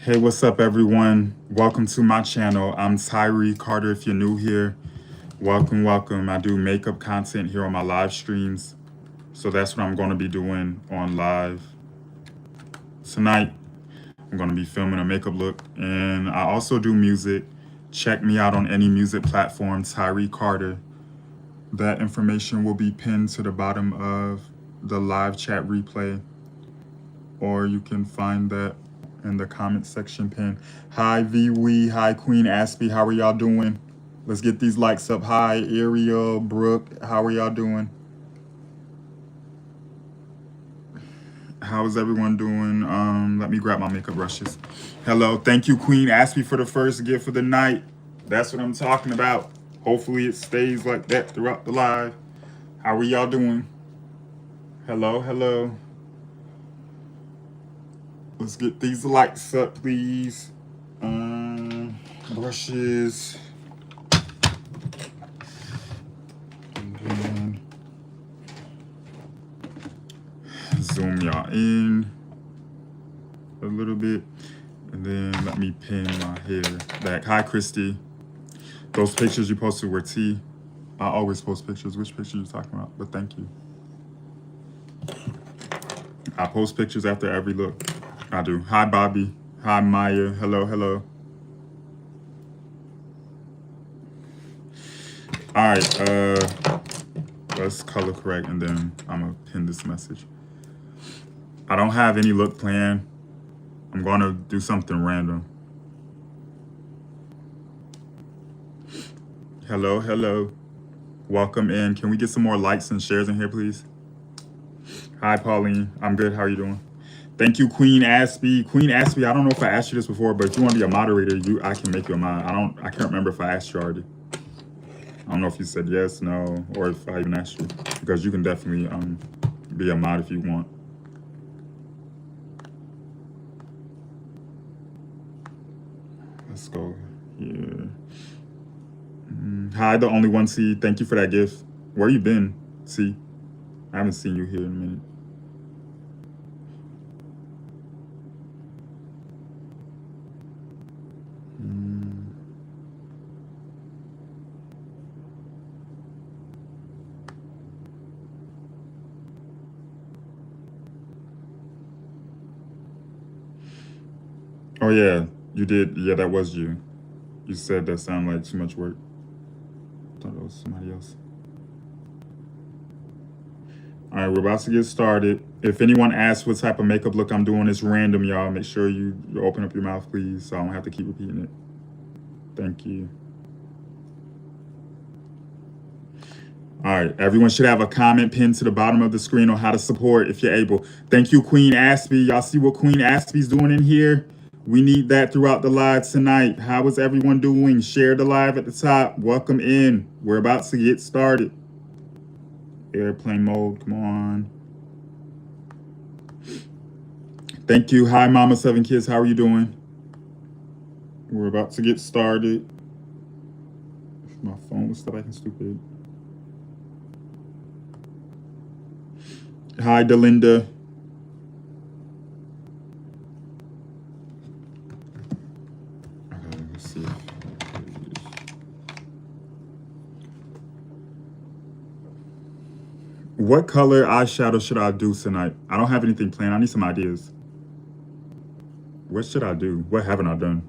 Hey, what's up, everyone? Welcome to my channel. I'm Tyree Carter. If you're new here, welcome, welcome. I do makeup content here on my live streams. So that's what I'm going to be doing on live tonight. I'm going to be filming a makeup look. And I also do music. Check me out on any music platform, Tyree Carter. That information will be pinned to the bottom of the live chat replay. Or you can find that in the comment section pin. Hi, VWee. Hi, Queen Aspie. How are y'all doing? Let's get these likes up. Hi, Ariel, Brooke. How are y'all doing? How is everyone doing? Let me grab my makeup brushes. Hello. Thank you, Queen Aspie, for the first gift of the night. That's what I'm talking about. Hopefully it stays like that throughout the live. How are y'all doing? Hello, hello. Let's get these lights up, please. Brushes. And then zoom y'all in a little bit. And then let me pin my hair back. Hi, Christy. Those pictures you posted were tea. I always post pictures. Which picture you talking about? But thank you. I post pictures after every look. I do. Hi, Bobby. Hi, Maya. Hello, hello. All right. Let's color correct, and then I'm gonna pin this message. I don't have any look plan. I'm gonna do something random. Hello, hello. Welcome in. Can we get some more likes and shares in here, please? Hi, Pauline. I'm good. How are you doing? Thank you, Queen Aspie. Queen Aspie, I don't know if I asked you this before, but if you want to be a moderator, I can make you a mod. I can't remember if I asked you already. I don't know if you said yes, no, or if I even asked you, because you can definitely be a mod if you want. Let's go here. Hi, the only one, C. Thank you for that gift. Where you been, C? I haven't seen you here in a minute. Oh yeah, you did. Yeah, that was you. You said that sounded like too much work. I thought it was somebody else. All right, we're about to get started. If anyone asks what type of makeup look I'm doing, it's random, y'all. Make sure you open up your mouth, please, so I don't have to keep repeating it. Thank you. All right, everyone should have a comment pinned to the bottom of the screen on how to support if you're able. Thank you, Queen Aspie. Y'all see what Queen Aspie's doing in here? We need that throughout the live tonight. How is everyone doing? Share the live at the top. Welcome in. We're about to get started. Airplane mode, come on. Thank you. Hi, Mama 7 Kids. How are you doing? We're about to get started. My phone was still acting stupid. Hi, Delinda. Okay, let's see. What color eyeshadow should I do tonight? I don't have anything planned. I need some ideas. What should I do? What haven't I done?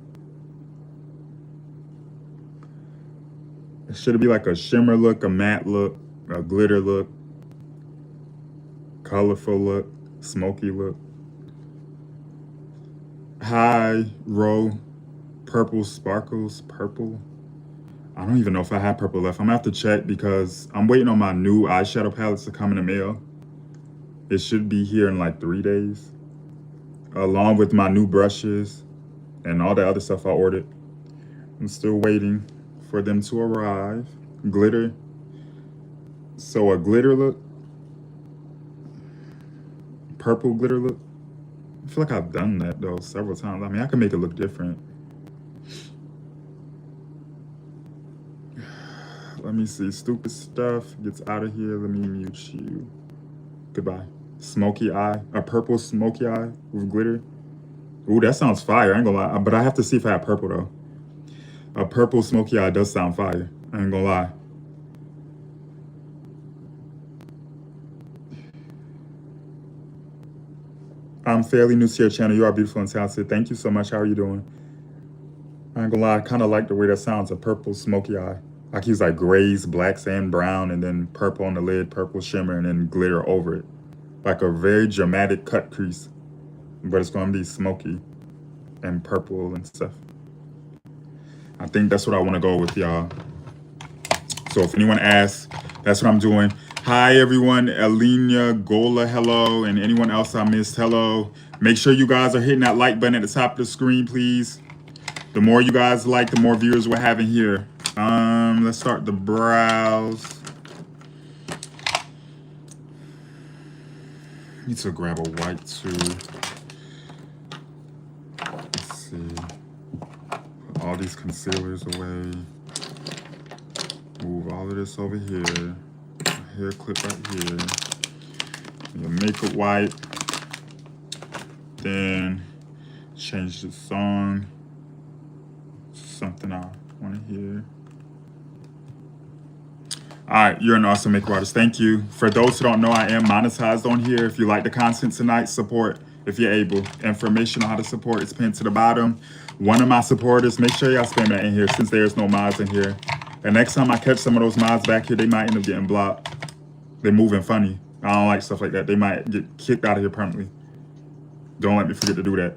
Should it be like a shimmer look, a matte look, a glitter look, colorful look, smoky look? Hi, Ro. Purple sparkles. Purple? I don't even know if I have purple left. I'm gonna have to check because I'm waiting on my new eyeshadow palettes to come in the mail. It should be here in like 3 days, along with my new brushes and all the other stuff I ordered. I'm still waiting for them to arrive. Glitter. So a glitter look. Purple glitter look. I feel like I've done that though several times. I mean, I can make it look different. Let me see. Stupid stuff gets out of here. Let me mute you. Goodbye. Smoky eye. A purple smoky eye with glitter. Ooh, that sounds fire. I ain't gonna lie. But I have to see if I have purple though. A purple smoky eye does sound fire. I ain't gonna lie. I'm fairly new to your channel. You are beautiful and talented. Thank you so much. How are you doing? I ain't gonna lie. I kind of like the way that sounds. A purple smoky eye. I can use like grays, blacks, and brown, and then purple on the lid, purple shimmer, and then glitter over it. Like a very dramatic cut crease. But it's gonna be smoky and purple and stuff. I think that's what I want to go with, y'all. So if anyone asks, that's what I'm doing. Hi, everyone. Alina, Gola, hello. And anyone else I missed, hello. Make sure you guys are hitting that like button at the top of the screen, please. The more you guys like, the more viewers we're having here. Let's start the brows. Need to grab a white too. Let's see. Put all these concealers away. Move all of this over here. Hair clip right here. Your makeup wipe. Then change the song. Something I want to hear. All right, you're an awesome makeup artist. Thank you. For those who don't know, I am monetized on here. If you like the content tonight, support if you're able. Information on how to support is pinned to the bottom. One of my supporters, make sure y'all spam that in here since there's no mods in here. And next time I catch some of those mods back here, they might end up getting blocked. They're moving funny. I don't like stuff like that. They might get kicked out of here permanently. Don't let me forget to do that.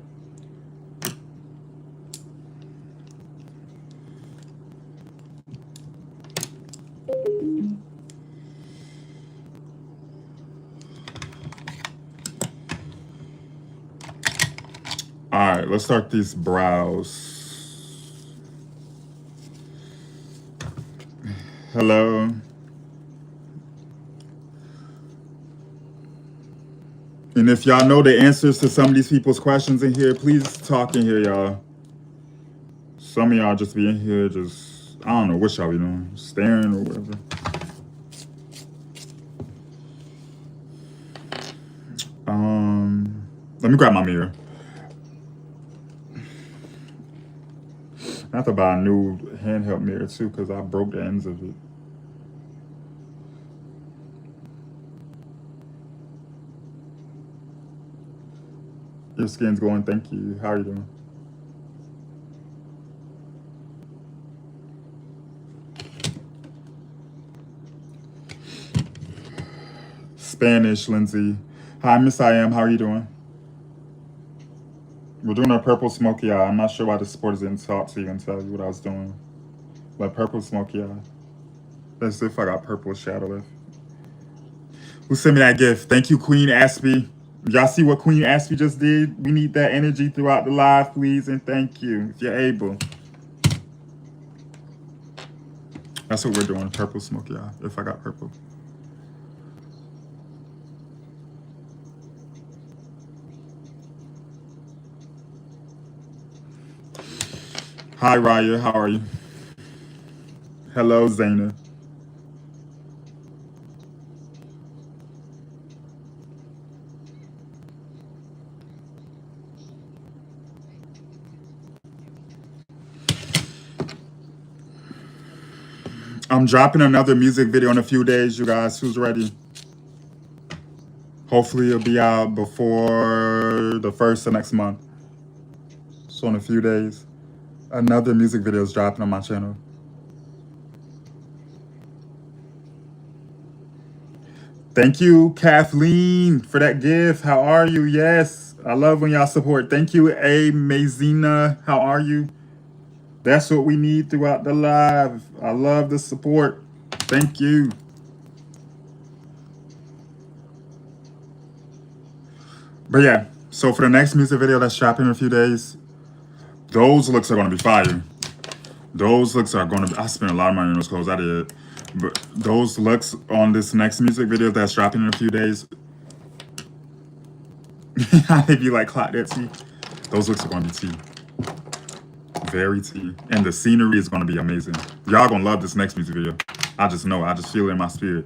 All right, let's start these brows. Hello. And if y'all know the answers to some of these people's questions in here, please talk in here, y'all. Some of y'all just be in here just, I don't know what y'all be doing, staring or whatever. Let me grab my mirror. I have to buy a new handheld mirror too because I broke the ends of it. Your skin's glowing, thank you. How are you doing? Spanish, Lindsay. Hi, Miss I Am, how are you doing? We're doing a purple smoky eye. I'm not sure why the supporters didn't talk so you can tell you what I was doing. But purple smoky eye. That's if I got purple shadow left. Who sent me that gift? Thank you, Queen Aspie. Y'all see what Queen Aspie just did? We need that energy throughout the live, please, and thank you, if you're able. That's what we're doing, purple smoky eye, if I got purple. Hi, Raya, how are you? Hello, Zaina. I'm dropping another music video in a few days, you guys. Who's ready? Hopefully it'll be out before the 1st of next month. So in a few days, another music video is dropping on my channel. Thank you, Kathleen, for that gift. How are you? Yes, I love when y'all support. Thank you, A. Mazina. How are you? That's what we need throughout the live. I love the support. Thank you. But yeah, so for the next music video that's dropping in a few days, those looks are going to be fire. Those looks are going to be, I spent a lot of money on those clothes, I did. But those looks on this next music video that's dropping in a few days, if you like clock that tea, those looks are going to be tea. Very tea. And the scenery is going to be amazing. Y'all going to love this next music video. I just know it. I just feel it in my spirit.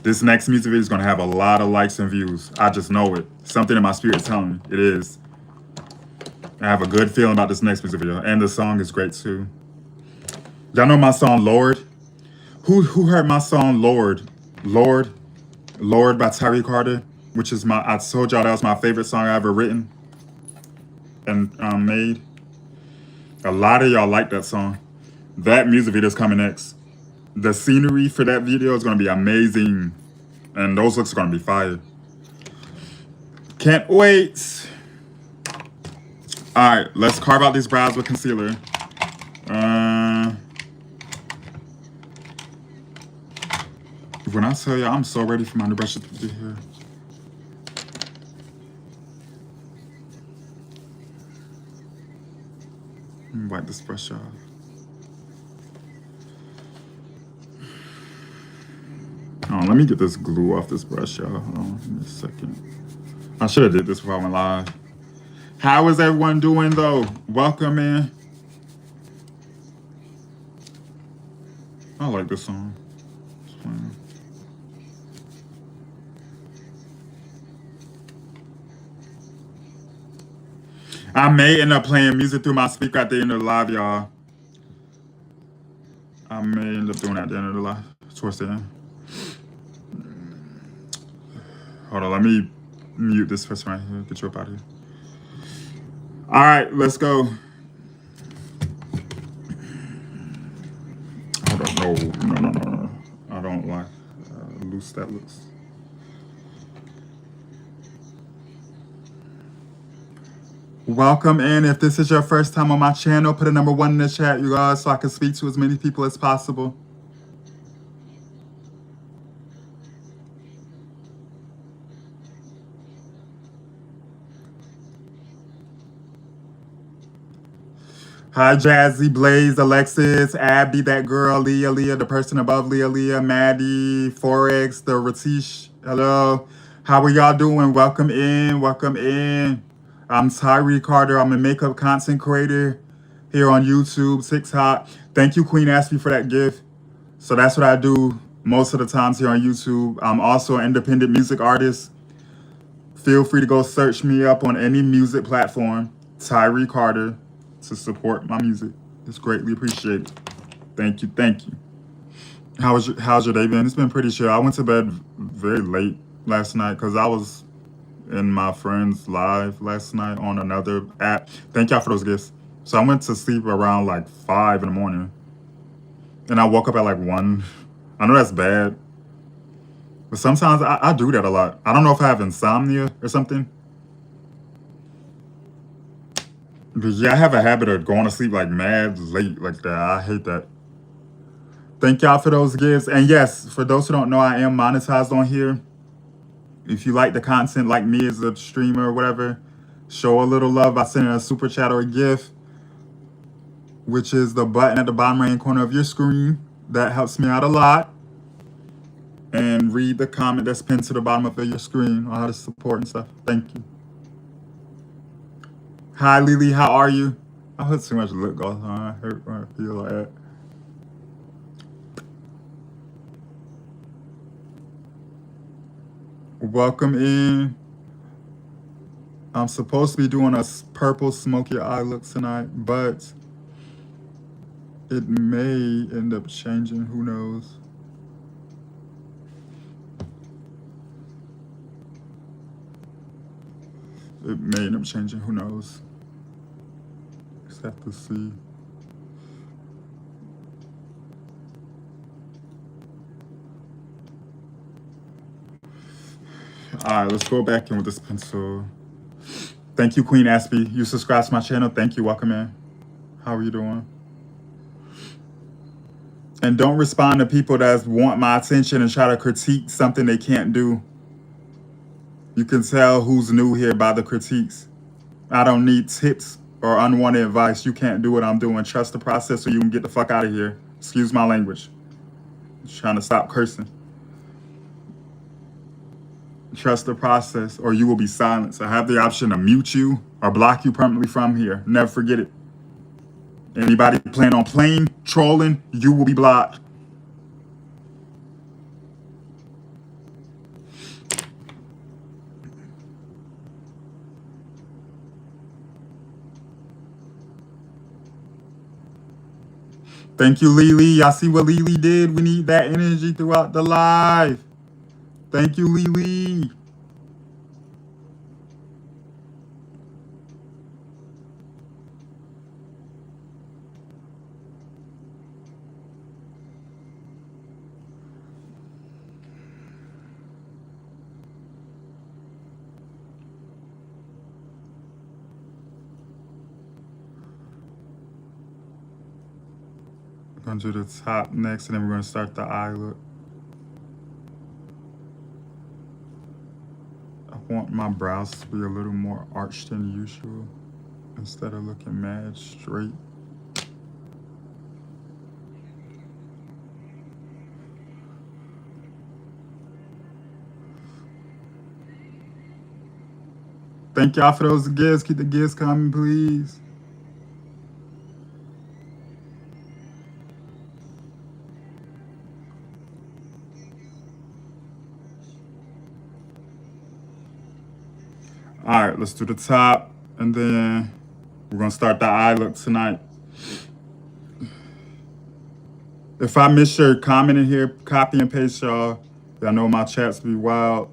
This next music video is going to have a lot of likes and views. I just know it. Something in my spirit is telling me it is. I have a good feeling about this next music video. And the song is great too. Y'all know my song Lord? Who heard my song Lord? Lord by Tyree Carter, which is I told y'all that was my favorite song I ever written and made. A lot of y'all like that song. That music video is coming next. The scenery for that video is going to be amazing. And those looks are going to be fire. Can't wait. All right, let's carve out these brows with concealer. When I tell you, I'm so ready for my new brushes to be here. Let me wipe this brush off. Oh, let me get this glue off this brush, y'all. Hold on, give me a second. I should have did this before I went live. How is everyone doing, though? Welcome, man. I like this song. I may end up playing music through my speaker at the end of the live, y'all. I may end up doing that at the end of the live, towards the end. Hold on, let me mute this person right here. Get you up out of here. All right, let's go. Hold on, no. I don't like loose that looks. Welcome in. If this is your first time on my channel, put a number 1 in the chat, you guys, so I can speak to as many people as possible. Hi, Jazzy, Blaze, Alexis, Abby, that girl, Leah, the person above Leah, Maddie, Forex, the Ratish. Hello. How are y'all doing? Welcome in. I'm Tyree Carter. I'm a makeup content creator here on YouTube, TikTok. Thank you, Queen Aspie, for that gift. So that's what I do most of the times here on YouTube. I'm also an independent music artist. Feel free to go search me up on any music platform, Tyree Carter, to support my music. It's greatly appreciated. Thank you. How's your day been? It's been pretty chill. I went to bed very late last night because I was in my friend's live last night on another app. Thank y'all for those gifts. So I went to sleep around like 5 in the morning. And I woke up at like 1. I know that's bad. But sometimes I do that a lot. I don't know if I have insomnia or something. But yeah, I have a habit of going to sleep like mad late like that. I hate that. Thank y'all for those gifts. And yes, for those who don't know, I am monetized on here. If you like the content like me as a streamer or whatever, show a little love by sending a super chat or a gift, which is the button at the bottom right hand corner of your screen. That helps me out a lot. And read the comment that's pinned to the bottom of your screen on how to support and stuff. Thank you. Hi, Lily. How are you? I put too much lip gloss on. I hurt when I feel like that. Welcome in. I'm supposed to be doing a purple smoky eye look tonight, but it may end up changing. Who knows? It may end up changing. Who knows? Just have to see. All right, let's go back in with this pencil. Thank you, Queen Aspie. You subscribe to my channel. Thank you. Welcome in. How are you doing? And don't respond to people that want my attention and try to critique something they can't do. You can tell who's new here by the critiques. I don't need tips or unwanted advice. You can't do what I'm doing. Trust the process or you can get the fuck out of here. Excuse my language. I'm trying to stop cursing. Trust the process or you will be silenced. I have the option to mute you or block you permanently from here. Never forget it. Anybody plan on playing, trolling, you will be blocked. Thank you, Lily. Y'all see what Lily did? We need that energy throughout the live. Thank you, Lily. We're going to do the top next, and then we're going to start the eye look. I want my brows to be a little more arched than usual instead of looking mad straight. Thank y'all for those gifts. Keep the gifts coming, please. All right, let's do the top, and then we're going to start the eye look tonight. If I miss your comment in here, copy and paste, y'all. Y'all know my chats be wild.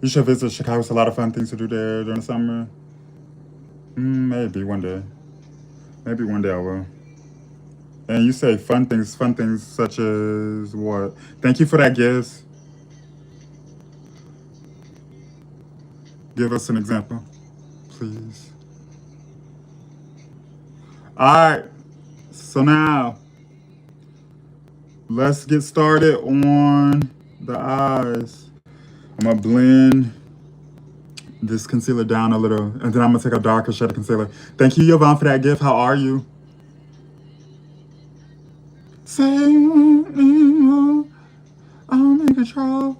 You should visit Chicago. It's a lot of fun things to do there during the summer. Maybe one day. Maybe one day I will. And you say fun things such as what? Thank you for that, gifts. Give us an example, please. All right. So now, let's get started on the eyes. I'm going to blend this concealer down a little, and then I'm going to take a darker shade of concealer. Thank you, Yvonne, for that gift. How are you? Say, I'm in control.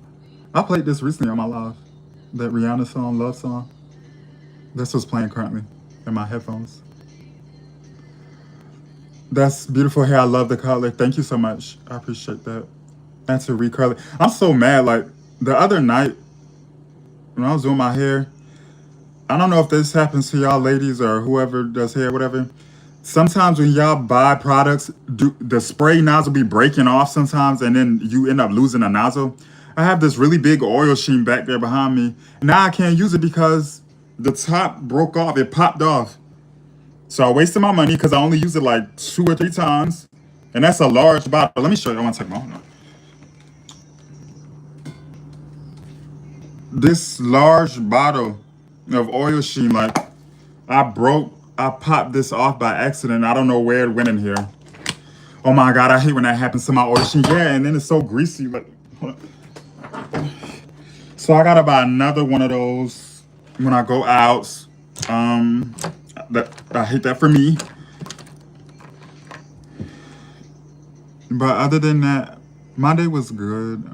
I played this recently on my live. That Rihanna song, Love Song. That's what's playing currently in my headphones. That's beautiful hair. I love the color. Thank you so much. I appreciate that. And to recurl it. I'm so mad. Like, the other night, when I was doing my hair, I don't know if this happens to y'all ladies or whoever does hair, whatever. Sometimes when y'all buy products, the spray nozzle be breaking off sometimes, and then you end up losing a nozzle. I have this really big oil sheen back there behind me. Now I can't use it because the top broke off. It popped off. So I wasted my money because I only used it like 2 or 3 times. And that's a large bottle. Let me show you. I want to take my own. This large bottle of oil sheen, like, I popped this off by accident. I don't know where it went in here. Oh my God, I hate when that happens to my oil sheen. Yeah, and then it's so greasy. Like, so I gotta buy another one of those when I go out. I hate that for me. But other than that, my day was good.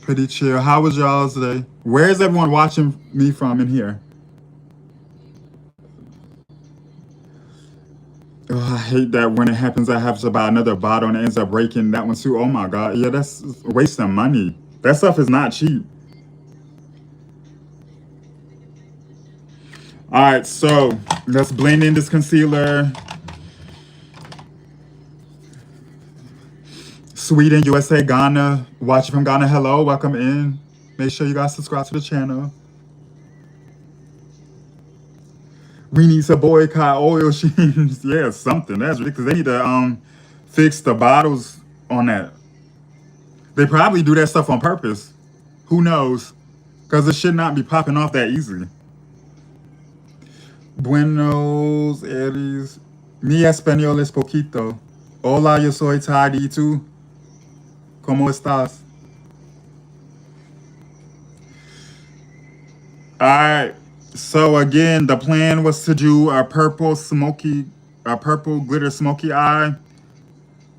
Pretty chill. How was y'all's today? Where is everyone watching me from in here? Oh, I hate that when it happens, I have to buy another bottle and it ends up breaking that one too. Oh my God. Yeah, that's wasting money. That stuff is not cheap. All right, so let's blend in this concealer. Sweden, USA, Ghana. Watching from Ghana, hello, welcome in. Make sure you guys subscribe to the channel. We need to boycott oil sheens. Yeah, something. That's ridiculous. They need to fix the bottles on that. They probably do that stuff on purpose. Who knows? Because it should not be popping off that easily. Buenos Aires. Mi español es poquito. Hola, yo soy Tyree too. ¿Cómo estás? All right. So again, the plan was to do a purple glitter smoky eye.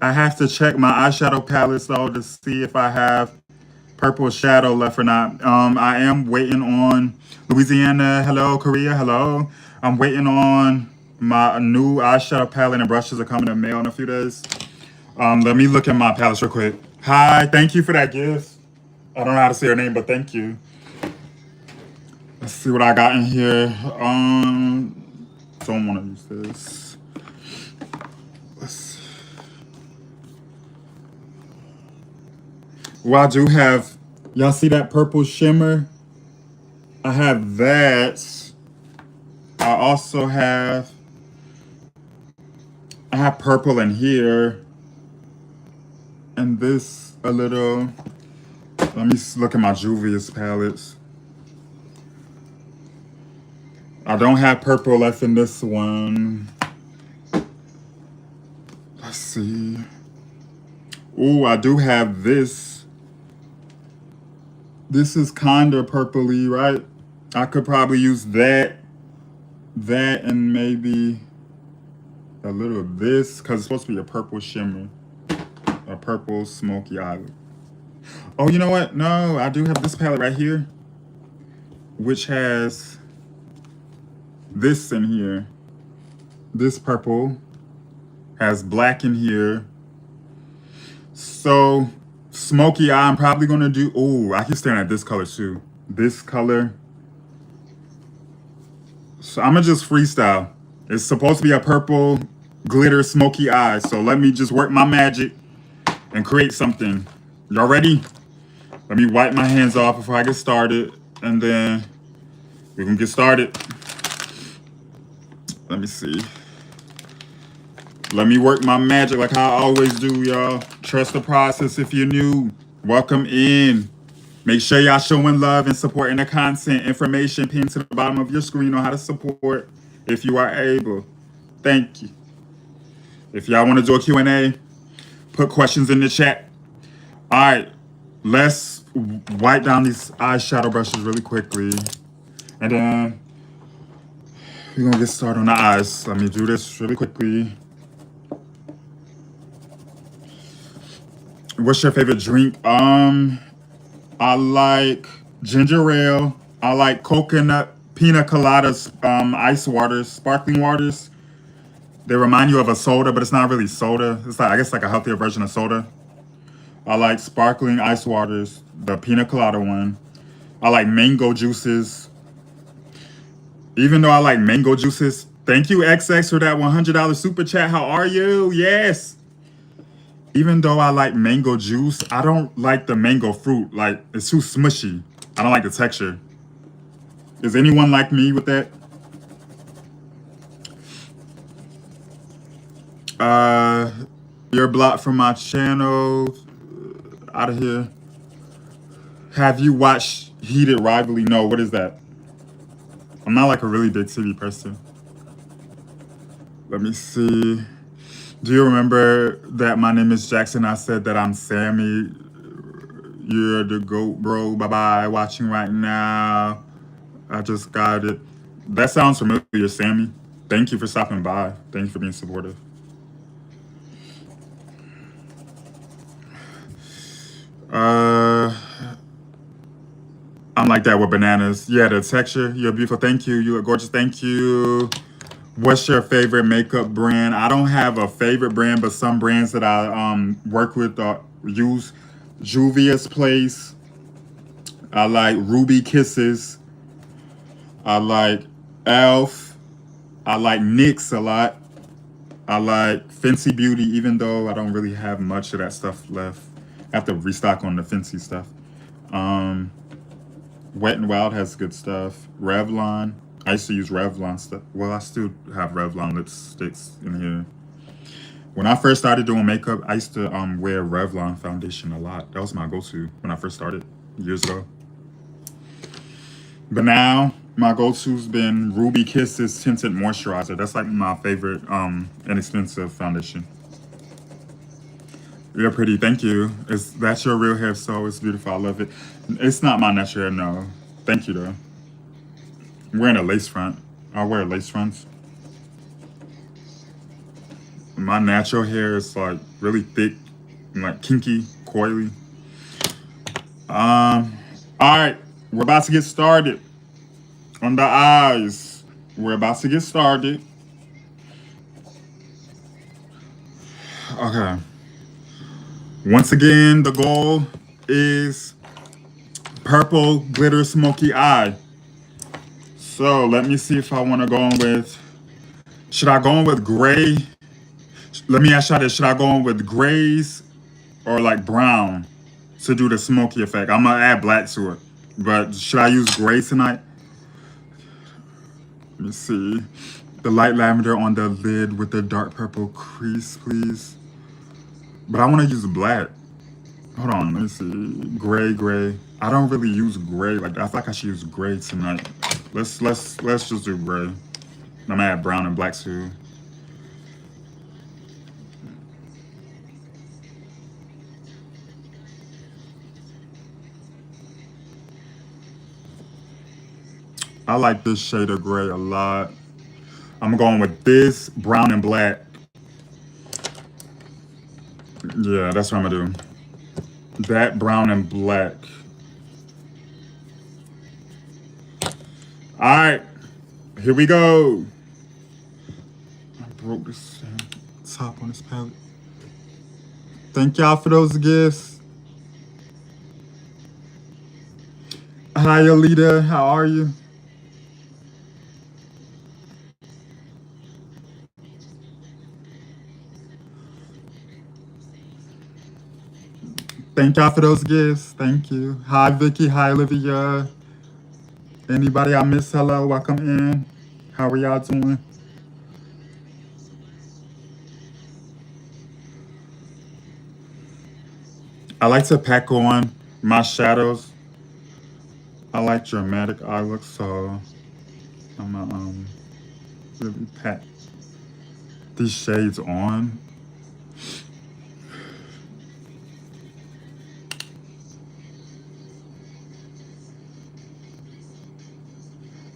I have to check my eyeshadow palettes though to see if I have purple shadow left or not. I am waiting on Louisiana. Hello, Korea. Hello. I'm waiting on my new eyeshadow palette and brushes are coming in mail in a few days. Let me look at my palettes real quick. Hi, thank you for that gift. I don't know how to say your name, but thank you. Let's see what I got in here. Don't want to use this. Let's see. Well, I do have, y'all see that purple shimmer? I have that. I also have, I have purple in here. And this a little, let me look at my Juvia's palettes. I don't have purple left in this one. Let's see. Ooh, I do have this. This is kind of purpley, right? I could probably use that, and maybe a little of this, because it's supposed to be a purple shimmer. A purple smoky eye. Oh, you know what? No, I do have this palette right here, which has this in here. This purple has black in here. So smoky eye, I'm probably gonna do, oh, I keep staring at this color too. This color. So I'm gonna just freestyle. It's supposed to be a purple glitter smoky eye. So let me just work my magic and create something. Y'all ready? Let me wipe my hands off before I get started, and then we can get started. Let me see. Let me work my magic like how I always do, y'all. Trust the process if you're new. Welcome in. Make sure y'all showing love and supporting the content. Information pinned to the bottom of your screen on how to support if you are able. Thank you. If y'all want to do a Q&A, put questions in the chat. All right, let's wipe down these eyeshadow brushes really quickly. And then we're going to get started on the eyes. Let me do this really quickly. What's your favorite drink? I like ginger ale. I like coconut pina coladas, ice waters, sparkling waters. They remind you of a soda, but it's not really soda. It's like, I guess, like a healthier version of soda. I like sparkling ice waters, the pina colada one. I like mango juices. Even though I like mango juices, thank you XX for that $100 super chat. How are you? Yes. Even though I like mango juice, I don't like the mango fruit. Like, it's too smushy. I don't like the texture. Is anyone like me with that? You're blocked from my channel. Out of here. Have you watched Heated Rivalry? No, what is that? I'm not like a really big TV person. Let me see. Do you remember that my name is Jackson? I said that I'm Sammy. You're the GOAT, bro. Bye-bye. Watching right now. I just got it. That sounds familiar, Sammy. Thank you for stopping by. Thank you for being supportive. I'm like that with bananas. Yeah, the texture. You're beautiful. Thank you. You look gorgeous. Thank you. What's your favorite makeup brand? I don't have a favorite brand, but some brands that I work with use. Juvia's Place. I like Ruby Kisses. I like Elf. I like NYX a lot. I like Fenty Beauty, even though I don't really have much of that stuff left. I have to restock on the Fenty stuff. Wet n Wild has good stuff. Revlon. I used to use Revlon stuff. Well, I still have Revlon lipsticks in here. When I first started doing makeup, I used to wear Revlon foundation a lot. That was my go-to when I first started years ago. But now my go-to's been Ruby Kisses Tinted Moisturizer. That's like my favorite inexpensive foundation. You're pretty, thank you. That's your real hair, so it's beautiful. I love it. It's not my natural hair, no. Thank you, though. I'm wearing a lace front. I'll wear lace fronts. My natural hair is like really thick and like kinky, coily. All right, we're about to get started on the eyes. We're about to get started. Okay. Once again, the goal is purple glitter smoky eye. So let me see if I want to go in with. Should I go in with gray? Let me ask y'all this: should I go in with grays or like brown to do the smoky effect? I'm gonna add black to it, but should I use gray tonight? Let me see. The light lavender on the lid with the dark purple crease, please. But I want to use black. Hold on, let me see. Gray. I don't really use gray like that. I feel like I should use gray tonight. Let's just do gray. I'm gonna add brown and black too. I like this shade of gray a lot. I'm going with this brown and black. Yeah, that's what I'm gonna do. That brown and black. All right, here we go. I broke this top on this palette. Thank y'all for those gifts. Hi, Alita. How are you? Thank y'all for those gifts. Thank you. Hi, Vicky. Hi, Olivia. Anybody I miss? Hello. Welcome in. How are y'all doing? I like to pack on my shadows. I like dramatic eye look, so I'm gonna really pack these shades on.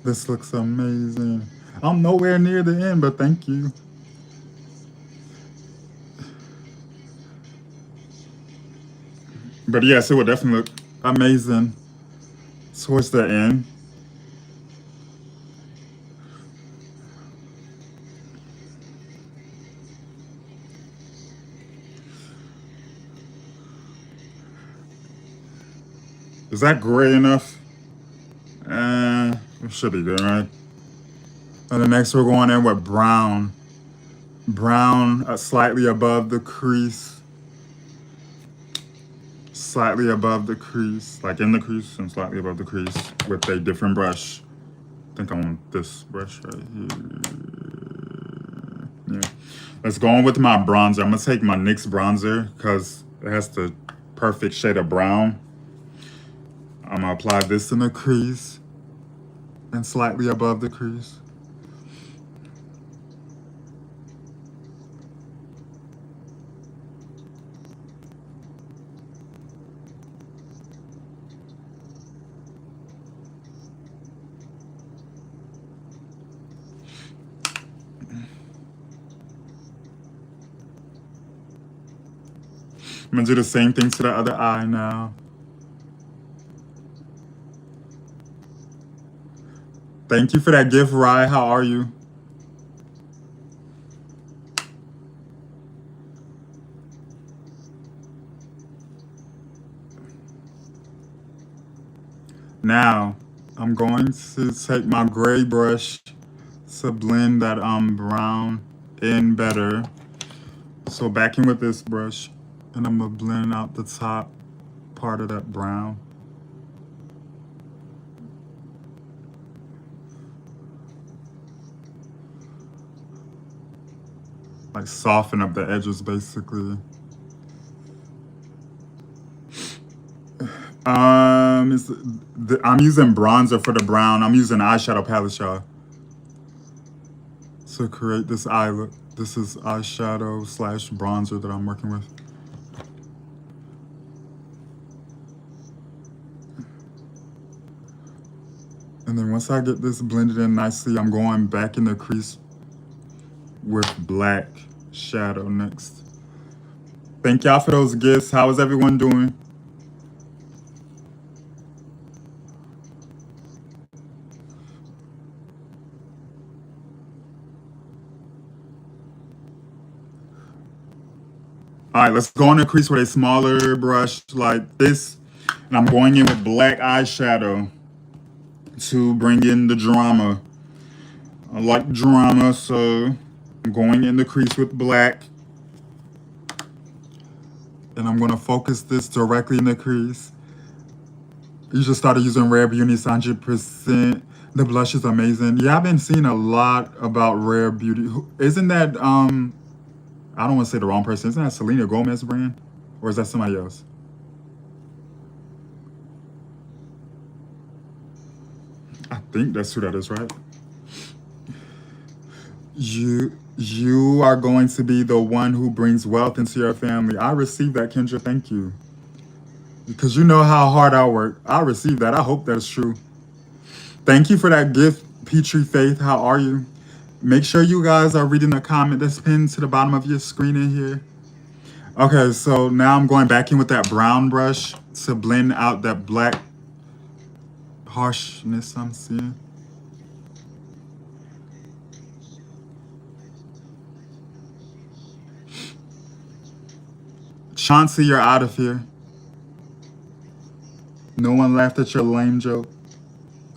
This looks amazing. I'm nowhere near the end, but thank you. But yes, it would definitely look amazing towards the end. Is that gray enough? It should be good, right? And the next we're going in with brown. Brown slightly above the crease. Slightly above the crease. Like in the crease and slightly above the crease with a different brush. I think I want this brush right here. Yeah. Let's go on with my bronzer. I'm going to take my NYX bronzer because it has the perfect shade of brown. I'm going to apply this in the crease and slightly above the crease. I'm going to do the same thing to the other eye now. Thank you for that gift, Rye. How are you? Now, I'm going to take my gray brush to blend that brown in better. So back in with this brush, and I'm gonna blend out the top part of that brown. Like soften up the edges basically. I'm using bronzer for the brown. I'm using eyeshadow palette, y'all, to create this eye look. This is eyeshadow / bronzer that I'm working with. And then once I get this blended in nicely, I'm going back in the crease with black shadow next. Thank y'all for those gifts. How is everyone doing? All right, let's go in the crease with a smaller brush like this. And I'm going in with black eyeshadow to bring in the drama. I like drama, so I'm going in the crease with black. And I'm going to focus this directly in the crease. You just started using Rare Beauty 100%. The blush is amazing. Yeah, I've been seeing a lot about Rare Beauty. Isn't that, I don't want to say the wrong person. Isn't that Selena Gomez brand? Or is that somebody else? I think that's who that is, right? You are going to be the one who brings wealth into your family. I received that, Kendra. Thank you. Because you know how hard I work. I received that. I hope that's true. Thank you for that gift, Petrie Faith. How are you? Make sure you guys are reading the comment that's pinned to the bottom of your screen in here. Okay, so now I'm going back in with that brown brush to blend out that black harshness I'm seeing. Chauncey, you're out of here. No one laughed at your lame joke.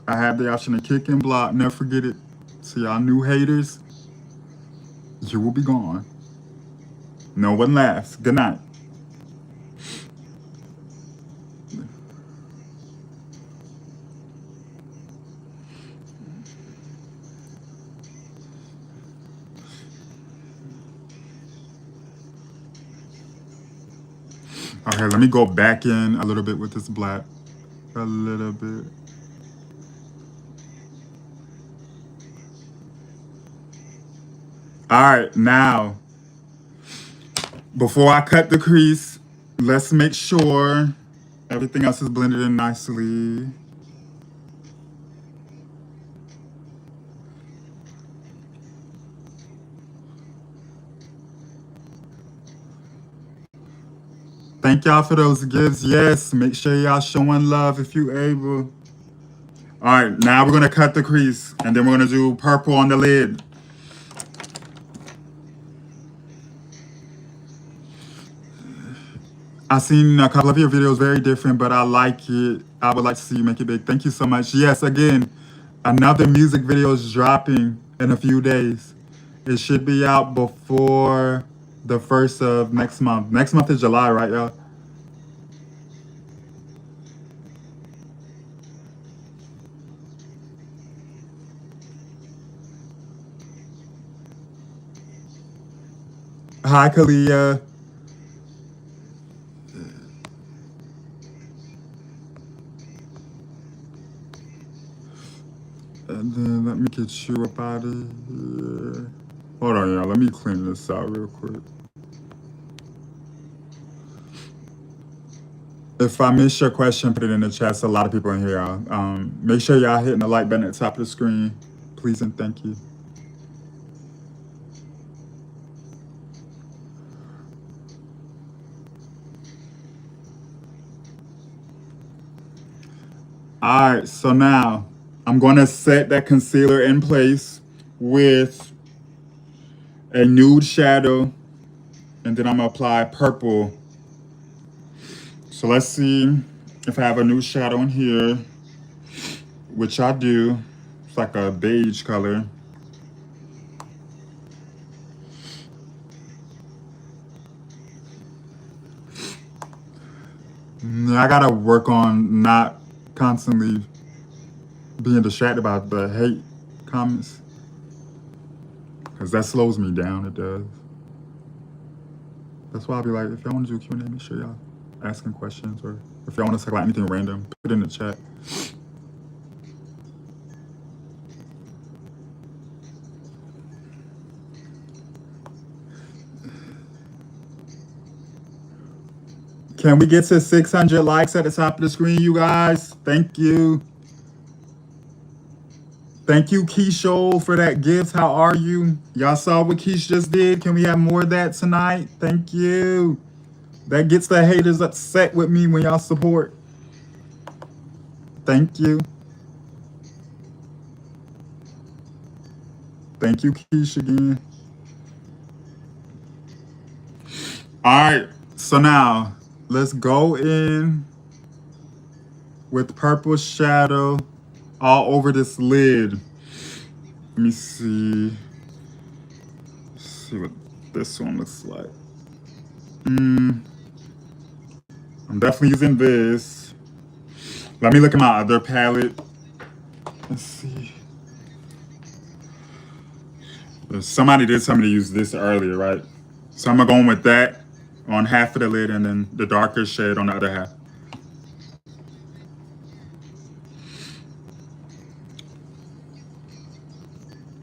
I have the option to kick and block. Never forget it. So y'all new haters, you will be gone. No one laughs. Good night. Okay, let me go back in a little bit with this black. A little bit. All right, now, before I cut the crease, let's make sure everything else is blended in nicely. Thank y'all for those gifts. Yes, make sure y'all showing love if you able. All right, now we're gonna cut the crease and then we're gonna do purple on the lid. I've seen a couple of your videos, very different, but I like it. I would like to see you make it big. Thank you so much. Yes, again, another music video is dropping in a few days. It should be out before the 1st of next month. Next month is July, right, y'all? Hi, Kalia. And then let me get you up out of here. Hold on, y'all. Let me clean this out real quick. If I missed your question, put it in the chat. So a lot of people in here. Make sure y'all hitting the like button at the top of the screen. Please and thank you. All right, so now I'm going to set that concealer in place with a nude shadow, and then I'm going to apply purple. So let's see if I have a nude shadow in here, which I do. It's like a beige color. I got to work on not constantly being distracted by the hate comments, because that slows me down. It does. That's why I'll be like, if y'all want to do Q&A, make sure y'all asking questions, or if y'all want to talk about anything random, put it in the chat. Can we get to 600 likes at the top of the screen, you guys? Thank you. Thank you, Keisha, for that gift. How are you? Y'all saw what Keish just did. Can we have more of that tonight? Thank you. That gets the haters upset with me when y'all support. Thank you. Thank you, Keish, again. right, so now let's go in with purple shadow all over this lid. Let me see. See what this one looks like. I'm definitely using this. Let me look at my other palette. Let's see. Somebody did tell me to use this earlier, right? So I'm gonna go in with that on half of the lid and then the darker shade on the other half.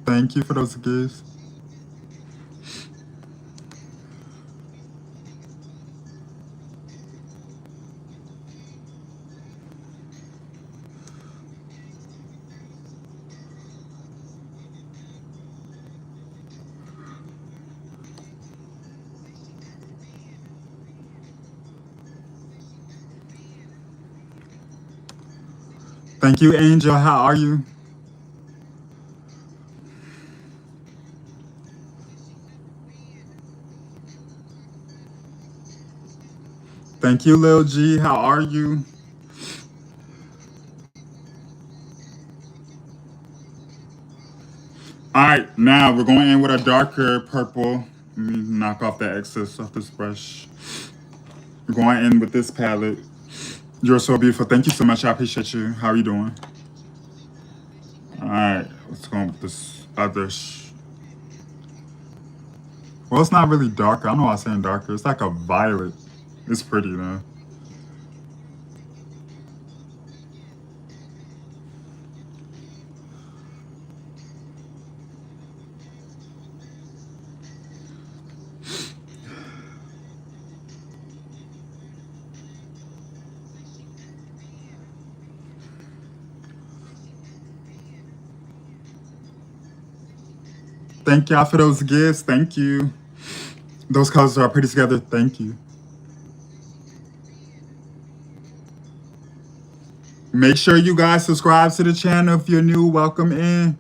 Thank you for those gifts. Thank you, Angel. How are you? Thank you, Lil G. How are you? All right, now we're going in with a darker purple. Let me knock off the excess off this brush. We're going in with this palette. You're so beautiful. Thank you so much. I appreciate you. How are you doing? All right, let's go with this other. Well, it's not really darker. I don't know why I'm saying darker. It's like a violet. It's pretty though. Thank y'all for those gifts. Thank you. Those colors are pretty together. Thank you. Make sure you guys subscribe to the channel if you're new. Welcome in.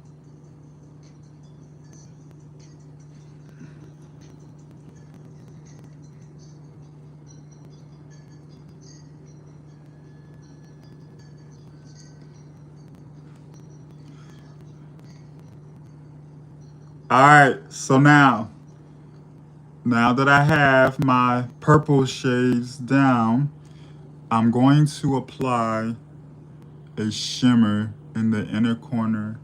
All right, so now that I have my purple shades down, I'm going to apply a shimmer in the inner corner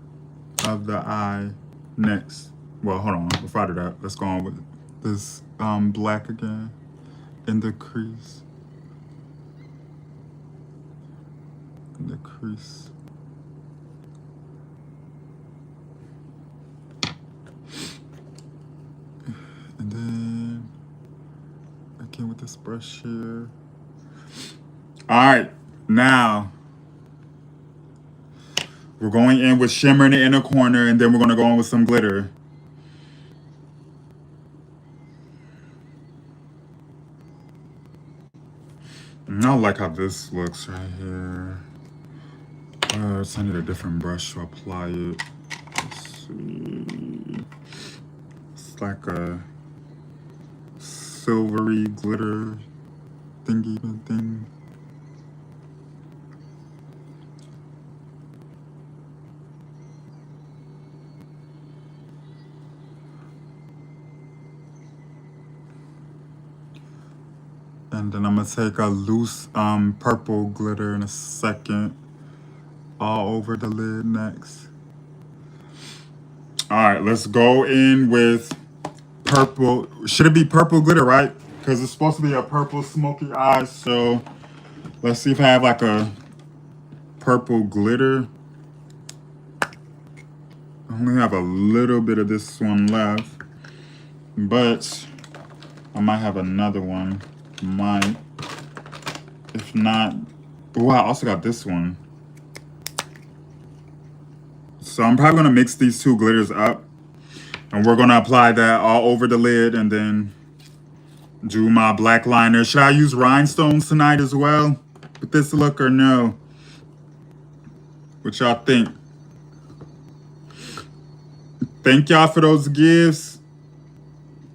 of the eye next. Well, hold on. Before I do that, let's go on with this black again in the crease. In the crease. And then again with this brush here. All right, now we're going in with shimmer in the inner corner, and then we're going to go in with some glitter. And I like how this looks right here. So I need a different brush to apply it. Let's see. It's like a silvery glitter thingy thing. And then I'm gonna take a loose purple glitter in a second, all over the lid next. All right, let's go in with purple. Should it be purple glitter, right? Because it's supposed to be a purple smoky eye. So let's see if I have like a purple glitter. I only have a little bit of this one left, but I might have another one. Might. If not, oh, I also got this one. So I'm probably gonna mix these two glitters up, and we're gonna apply that all over the lid, and then do my black liner. Should I use rhinestones tonight as well with this look or no? What y'all think? Thank y'all for those gifts.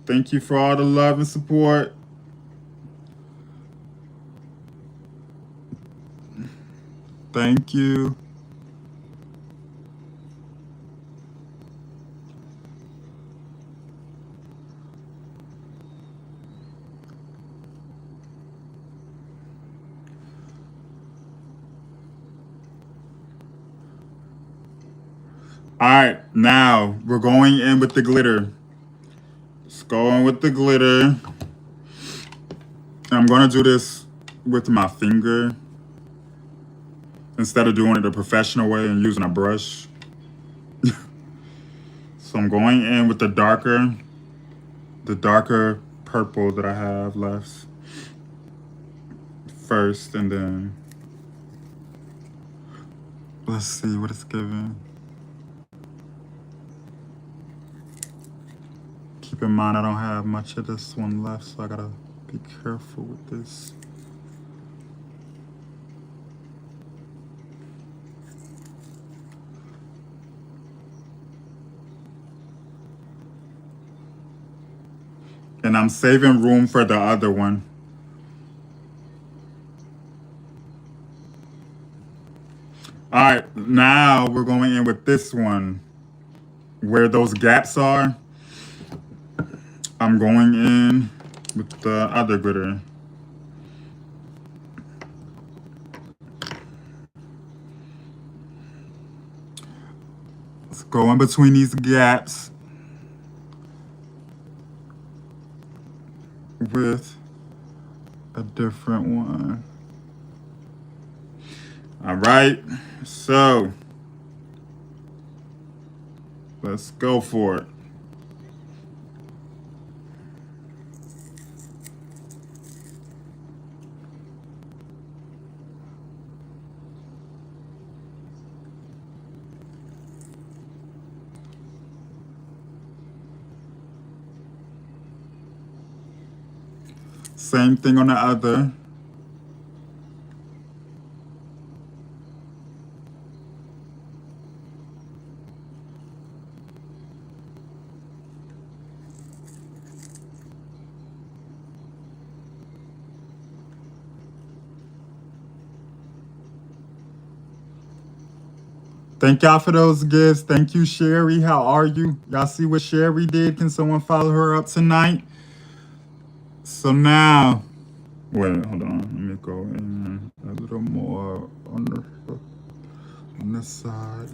Thank you for all the love and support. Thank you. All right, now we're going in with the glitter. Let's go in with the glitter. I'm gonna do this with my finger instead of doing it the professional way and using a brush. So I'm going in with the darker purple that I have left first, and then let's see what it's giving. Keep in mind I don't have much of this one left, so I gotta be careful with this. And I'm saving room for the other one. All right, now we're going in with this one. Where those gaps are, I'm going in with the other glitter. Let's go in between these gaps with a different one. All right, so let's go for it. Same thing on the other. Thank y'all for those gifts. Thank you, Sherry. How are you? Y'all see what Sherry did? Can someone follow her up tonight? So now, wait, hold on. Let me go in a little more on this side.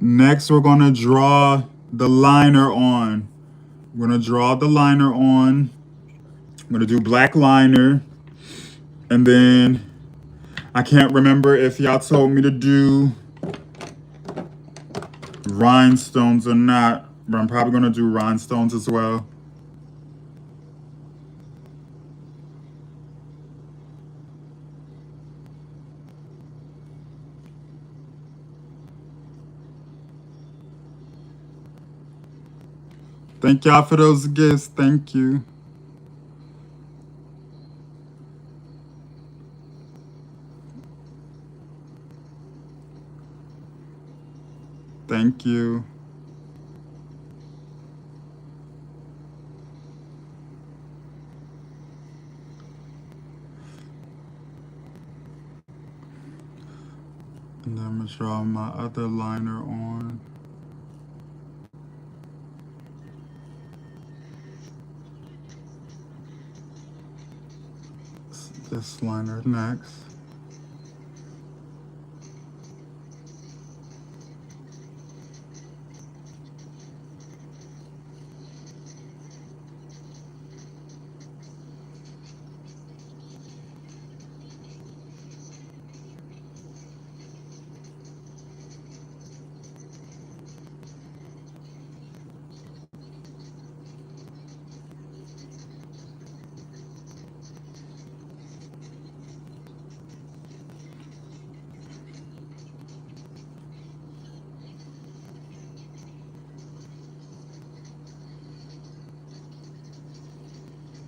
Next, we're gonna draw the liner on. We're gonna draw the liner on. I'm gonna do black liner, and then I can't remember if y'all told me to do rhinestones or not, but I'm probably gonna do rhinestones as well. Thank y'all for those gifts. Thank you. Thank you. And then I'm gonna draw my other liner on. This liner next.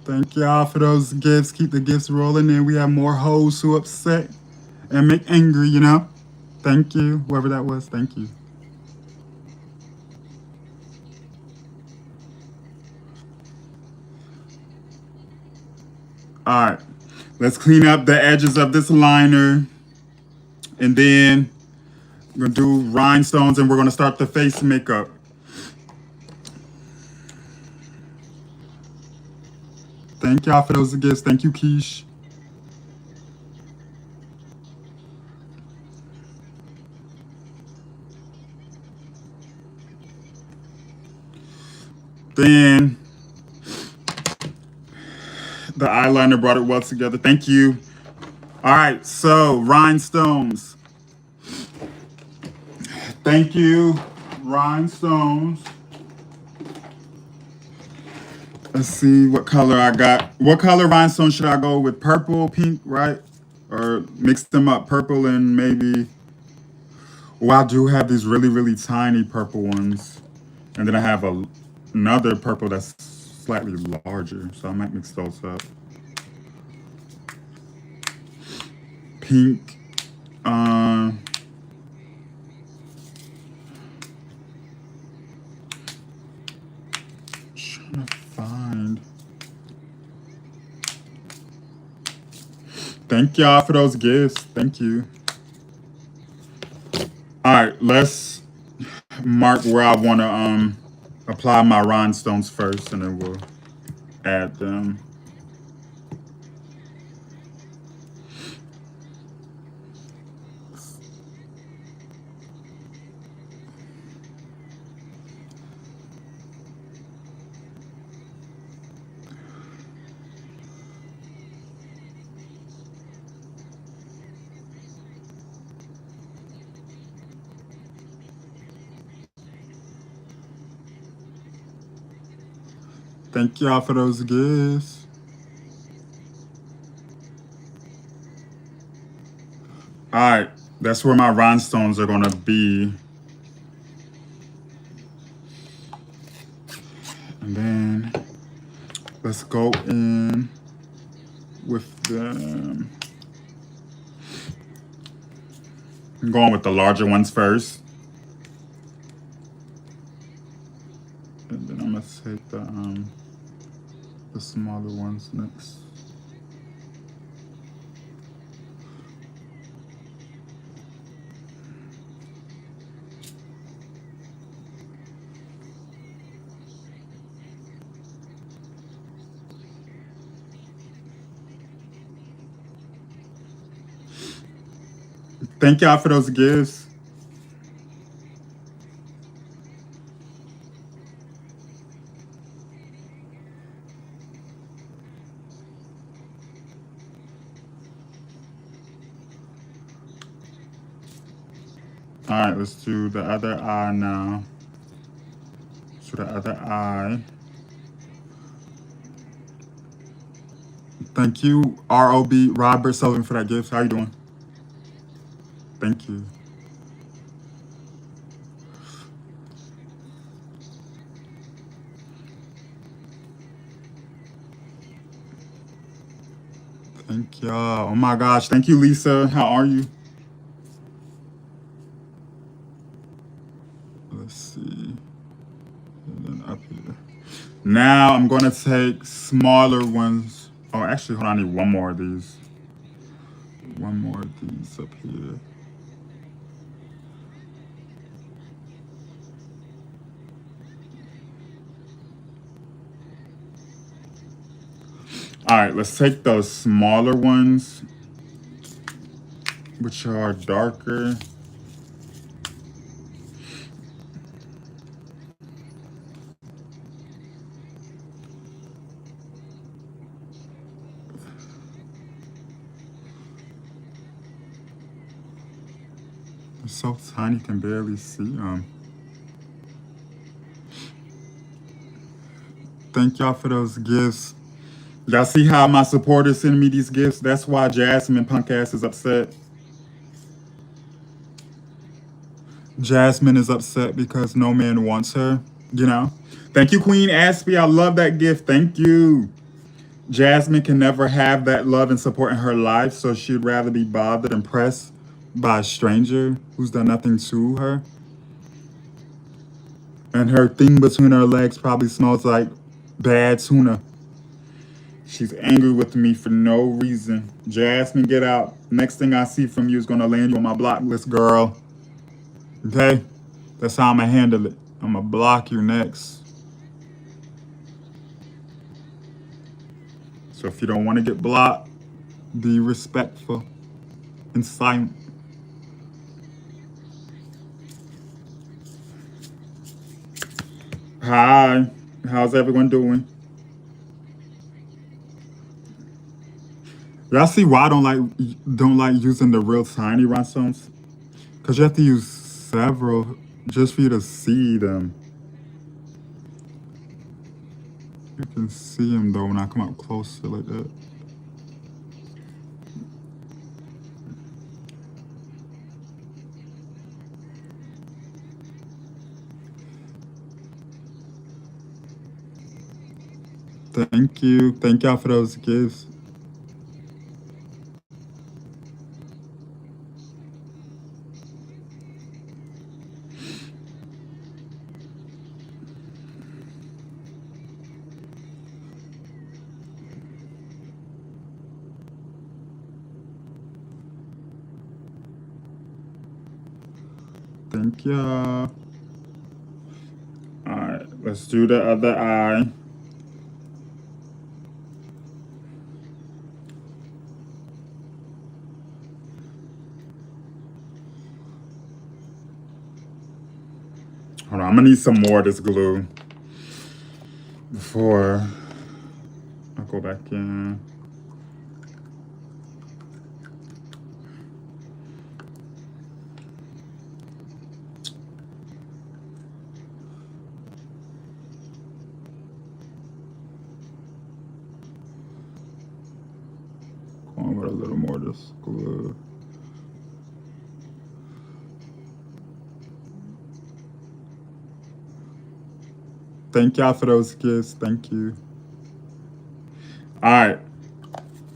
Thank y'all for those gifts. Keep the gifts rolling, and we have more hoes who upset and make angry, you know? Thank you, whoever that was. Thank you. All right. Let's clean up the edges of this liner. And then we're going to do rhinestones and we're going to start the face makeup. Thank y'all for those gifts. Thank you, Keish. Then the eyeliner brought it well together. Thank you. All right, so rhinestones. Thank you, rhinestones. Let's see what color I got. What color rhinestone should I go with? Purple, pink, right? Or mix them up, purple and maybe... Well, I do have these really, really tiny purple ones. And then I have another purple that's slightly larger. So I might mix those up. Pink. Trying to find... Thank y'all for those gifts. Thank you. All right, let's mark where I want to apply my rhinestones first, and then we'll add them. Thank y'all for those gifts. All right, that's where my rhinestones are going to be. And then let's go in with them. I'm going with the larger ones first. And then I'm going to take the smaller ones next. Thank y'all for those gifts. All right, let's do the other eye now. So the other eye. Thank you, R.O.B. Robert Sullivan, for that gift. How you doing? Thank you. Thank y'all. Oh my gosh. Thank you, Lisa. How are you? Let's see. And then up here. Now I'm going to take smaller ones. Oh, actually, hold on. I need one more of these. One more of these up here. All right, let's take those smaller ones, which are darker. They're so tiny, you can barely see them. Thank y'all for those gifts. Y'all see how my supporters send me these gifts? That's why Jasmine Punk Ass is upset. Jasmine is upset because no man wants her, you know? Thank you, Queen Aspie. I love that gift. Thank you. Jasmine can never have that love and support in her life, so she'd rather be bothered and pressed by a stranger who's done nothing to her. And her thing between her legs probably smells like bad tuna. She's angry with me for no reason. Jasmine, get out. Next thing I see from you is gonna land you on my block list, girl. Okay? That's how I'm gonna handle it. I'm gonna block you next. So if you don't want to get blocked, be respectful and silent. Hi. How's everyone doing? Y'all see why I don't like using the real tiny rhinestones? Cause you have to use several just for you to see them. You can see them though when I come up closer like that. Thank you. Thank y'all for those gifts. Thank y'all. Alright, let's do the other eye. Hold on, I'm gonna need some more of this glue before I go back in. Going with a little more of this glue. Thank y'all for those gifts. Thank you. All right.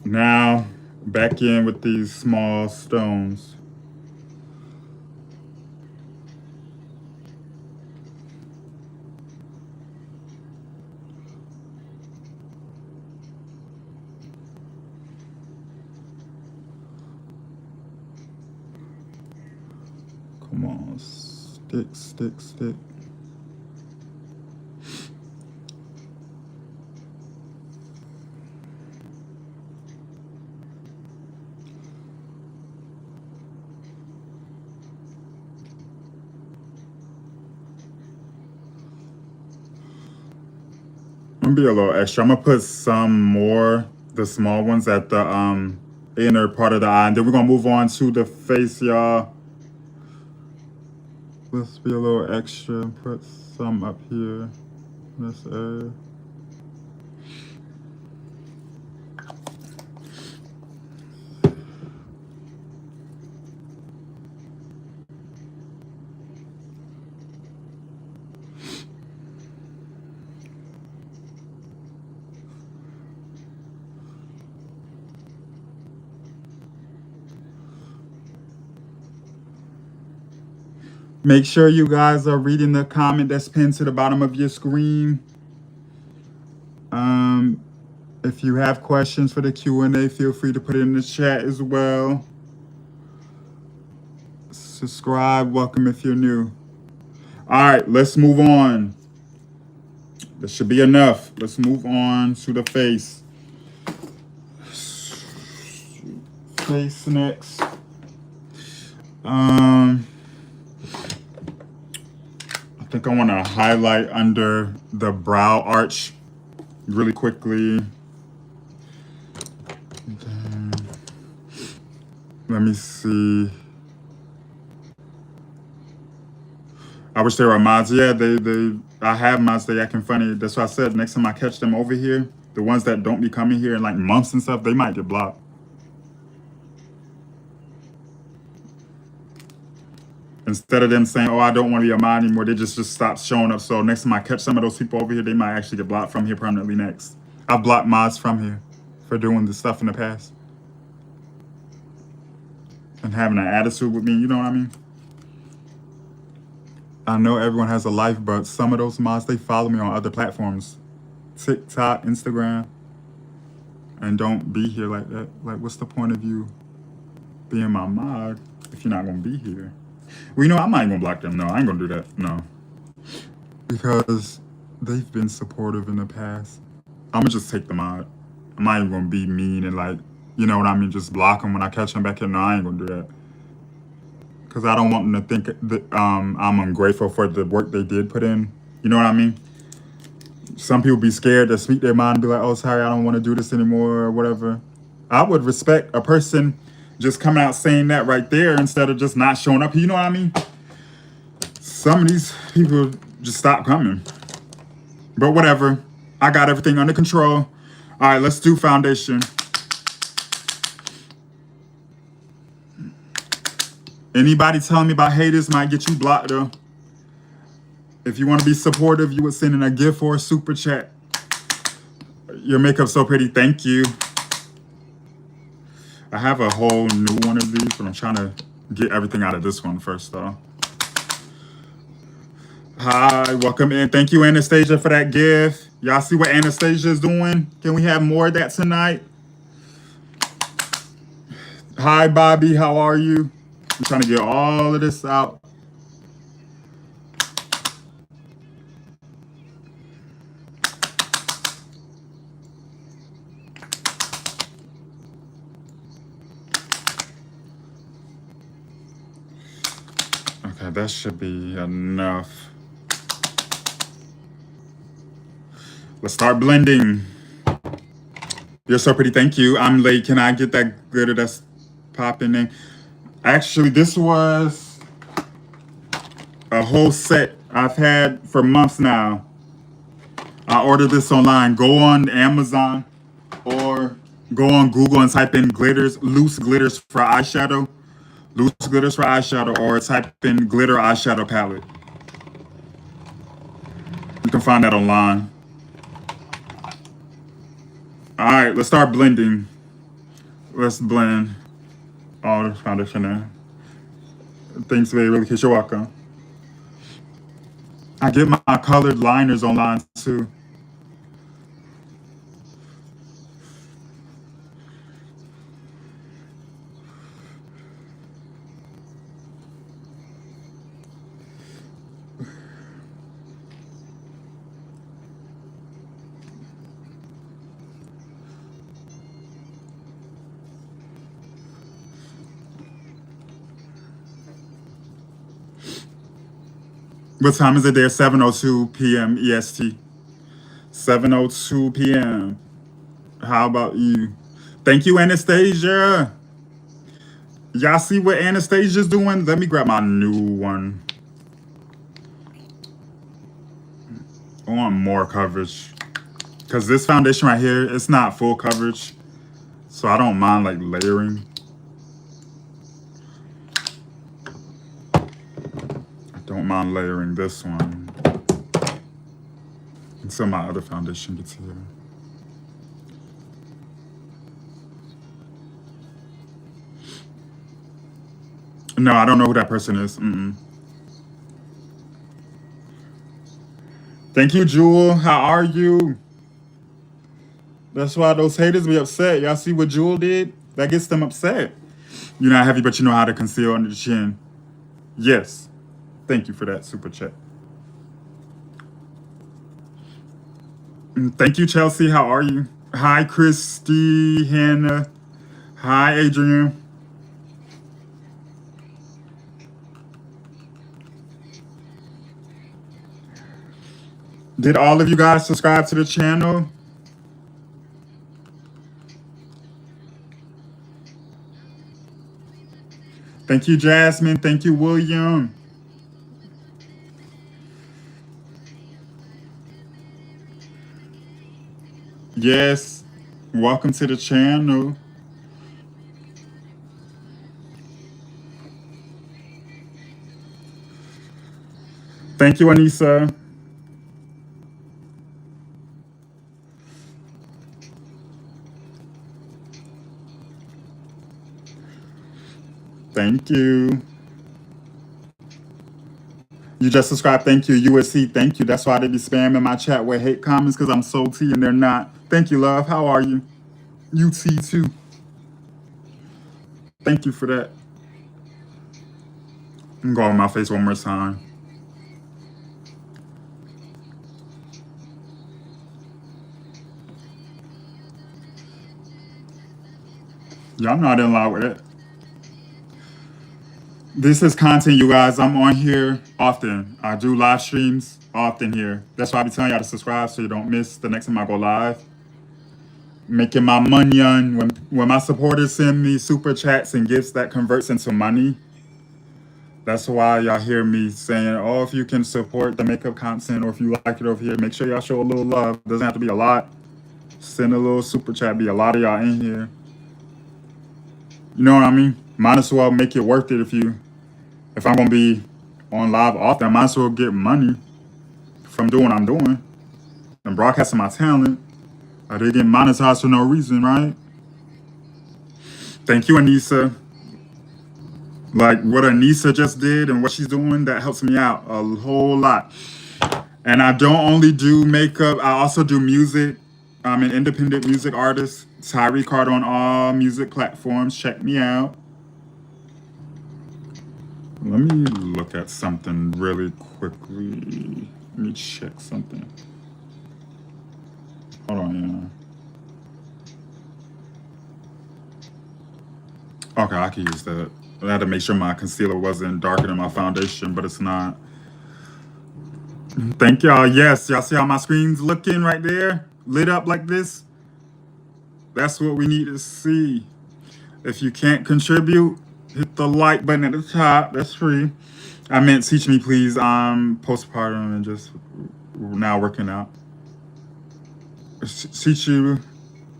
Now, back in with these small stones. Come on. Stick, stick, stick. I'm gonna be a little extra. I'm gonna put some more, the small ones at the inner part of the eye, and then we're gonna move on to the face, y'all. Let's be a little extra and put some up here in this area. Make sure you guys are reading the comment that's pinned to the bottom of your screen. If you have questions for the Q&A, feel free to put it in the chat as well. Subscribe, welcome if you're new. All right, let's move on. This should be enough. Let's move on to the face. Face next. I think I want to highlight under the brow arch really quickly. Let me see. I wish there were mods. Yeah, I have mods. They acting funny. That's why I said next time I catch them over here, the ones that don't be coming here in like months and stuff, they might get blocked. Instead of them saying, "Oh, I don't want to be a mod anymore," they just stop showing up. So next time I catch some of those people over here, they might actually get blocked from here permanently next. I've blocked mods from here for doing this stuff in the past and having an attitude with me. You know what I mean? I know everyone has a life, but some of those mods, they follow me on other platforms. TikTok, Instagram. and don't be here like that. Like, what's the point of you being my mod if you're not gonna be here? Well, I'm not even gonna block them. No, I ain't gonna do that. No, because they've been supportive in the past. I'm gonna just take the mod. I'm not even gonna be mean and like, you know what I mean, just block them when I catch them back here. No, I ain't gonna do that because I don't want them to think that I'm ungrateful for the work they did put in. You know what I mean? Some people be scared to speak their mind and be like, "Oh, sorry, I don't want to do this anymore," or whatever. I would respect a person just coming out saying that right there instead of just not showing up. You know what I mean? Some of these people just stop coming. But whatever. I got everything under control. All right, let's do foundation. Anybody telling me about haters might get you blocked though. If you want to be supportive, you would send in a gift or a super chat. Your makeup's so pretty. Thank you. I have a whole new one of these, but I'm trying to get everything out of this one first though. Hi, welcome in. Thank you, Anastasia, for that gift. Y'all see what Anastasia is doing? Can we have more of that tonight? Hi, Bobby. How are you? I'm trying to get all of this out. Okay, that should be enough. Let's start blending. You're so pretty. Thank you. I'm late. Can I get that glitter that's popping in? Actually, this was a whole set I've had for months now. I ordered this online. Go on Amazon or go on Google and type in loose glitters for eyeshadow. Loose glitters for eyeshadow, or type in glitter eyeshadow palette. You can find that online. All right, let's start blending. Let's blend all the foundation in. Thanks very really, you're welcome. I get my colored liners online too. What time is it there? 7:02 p.m. EST. 7:02 p.m. How about you? Thank you, Anastasia. Y'all see what Anastasia's doing? Let me grab my new one. I want more coverage. Because this foundation right here, it's not full coverage. So I don't mind like layering. I don't mind layering this one until my other foundation gets here. No, I don't know who that person is. Thank you, Jewel. How are you? That's why those haters be upset. Y'all see what Jewel did? That gets them upset. You're not heavy, but you know how to conceal under the chin. Yes. Thank you for that super chat. Thank you, Chelsea. How are you? Hi, Christy, Hannah. Hi, Adrian. Did all of you guys subscribe to the channel? Thank you, Jasmine. Thank you, William. Yes. Welcome to the channel. Thank you, Anissa. Thank you. You just subscribed. Thank you. USC. Thank you. That's why they be spamming my chat with hate comments because I'm salty and they're not. Thank you, love. How are you? UT too. Thank you for that. I'm going on my face one more time. Y'all not in line with it. This is content, you guys. I'm on here often. I do live streams often here. That's why I be telling y'all to subscribe so you don't miss the next time I go live. Making my money on when my supporters send me super chats and gifts that converts into money. That's why y'all hear me saying, oh, if you can support the makeup content or if you like it over here, make sure y'all show a little love. It doesn't have to be a lot. Send a little super chat. Be a lot of y'all in here. You know what I mean? Might as well make it worth it if I'm gonna be on live often. I might as well get money from doing what I'm doing and broadcasting my talent. I did get monetized for no reason, right? Thank you, Anissa. Like what Anissa just did and what she's doing, that helps me out a whole lot. And I don't only do makeup, I also do music. I'm an independent music artist. Tyree Carter on all music platforms. Check me out. Let me look at something really quickly. Let me check something. Hold on, yeah. Okay, I can use that. I had to make sure my concealer wasn't darker than my foundation, but it's not. Thank y'all. Yes, y'all see how my screen's looking right there? Lit up like this? That's what we need to see. If you can't contribute, hit the like button at the top. That's free. I meant teach me, please. I'm postpartum and just now working out. Teach you.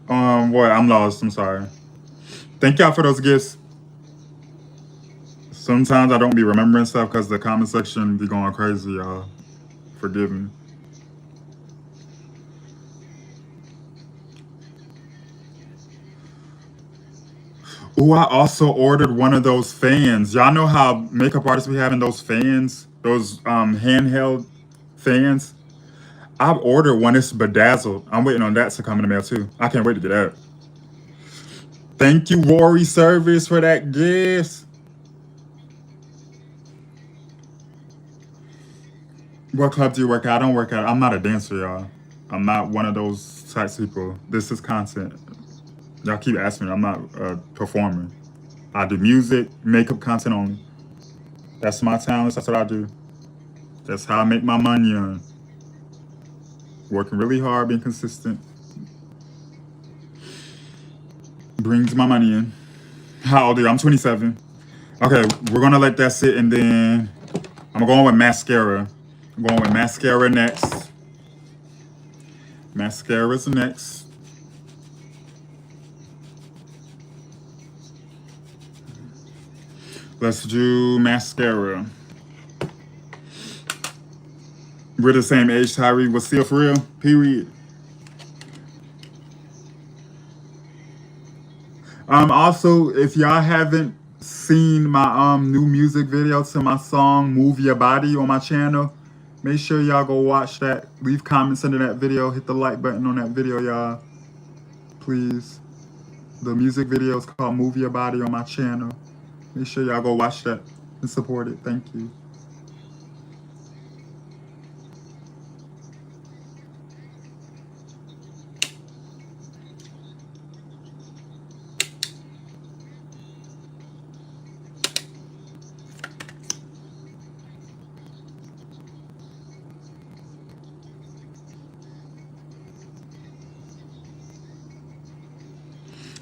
What? I'm lost. I'm sorry. Thank y'all for those gifts. Sometimes I don't be remembering stuff because the comment section be going crazy, y'all. Forgive me. Oh, I also ordered one of those fans. Y'all know how makeup artists be having those fans, those handheld fans. I've ordered one. It's bedazzled. I'm waiting on that to come in the mail too. I can't wait to get that. Thank you, Rory Service, for that gift. What club do you work at? I don't work at. I'm not a dancer, y'all. I'm not one of those types of people. This is content. Y'all keep asking me. I'm not a performer. I do music, makeup content only. That's my talents. That's what I do. That's how I make my money on. Working really hard, being consistent. Brings my money in. How old are you? I'm 27. Okay, we're gonna let that sit and then I'm going with mascara. I'm going with mascara next. Mascara's next. Let's do mascara. We're the same age, Tyree. We're still for real, period. Also, if y'all haven't seen my new music video to my song Move Your Body on my channel, make sure y'all go watch that. Leave comments under that video. Hit the like button on that video, y'all. Please. The music video is called Move Your Body on my channel. Make sure y'all go watch that and support it. Thank you.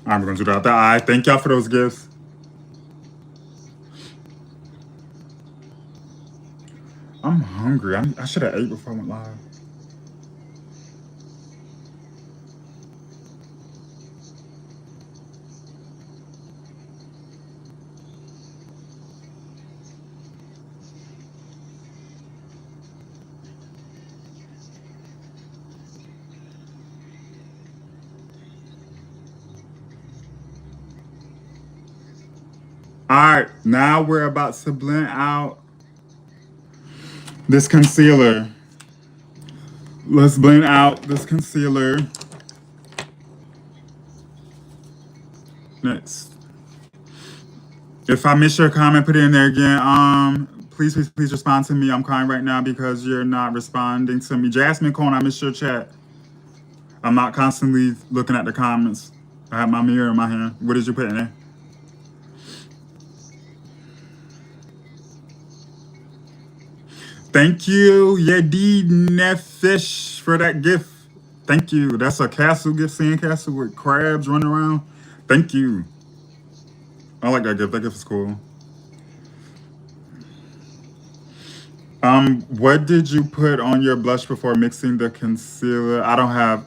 I'm gonna do that. I thank y'all for those gifts. I'm hungry. I should have ate before I went live. All right, now we're about to blend out this concealer. Let's blend out this concealer. Next. If I miss your comment, put it in there again. Please, please, please respond to me. I'm crying right now because you're not responding to me. Jasmine Cone, I missed your chat. I'm not constantly looking at the comments. I have my mirror in my hand. What did you put in there? Thank you, Yedi Nefish, for that gift. Thank you. That's a castle gift, sandcastle with crabs running around. Thank you. I like that gift. That gift is cool. What did you put on your blush before mixing the concealer? I don't have.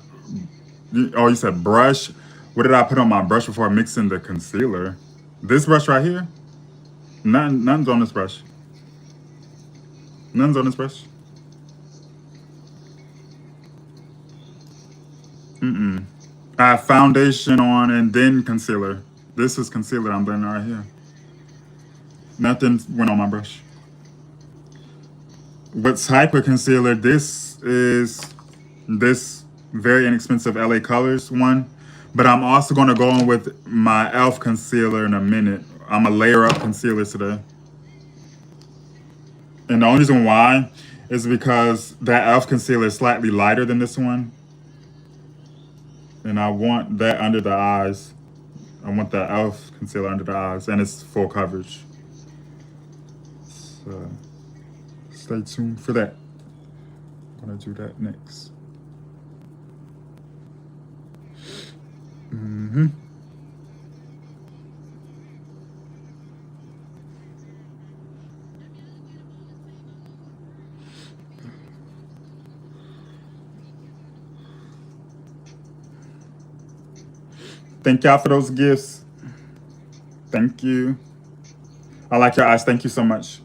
Oh, you said brush. What did I put on my brush before mixing the concealer? This brush right here. Nothing's on this brush. Nothing's on this brush. I have foundation on and then concealer. This is concealer I'm blending right here. Nothing went on my brush. What type of concealer? This is this very inexpensive LA Colors one. But I'm also going to go on with my e.l.f. concealer in a minute. I'm going to layer up concealer today. And the only reason why is because that e.l.f. concealer is slightly lighter than this one. And I want that under the eyes. I want the e.l.f. concealer under the eyes. And it's full coverage. So stay tuned for that. I'm going to do that next. Thank y'all for those gifts. Thank you. I like your eyes. Thank you so much.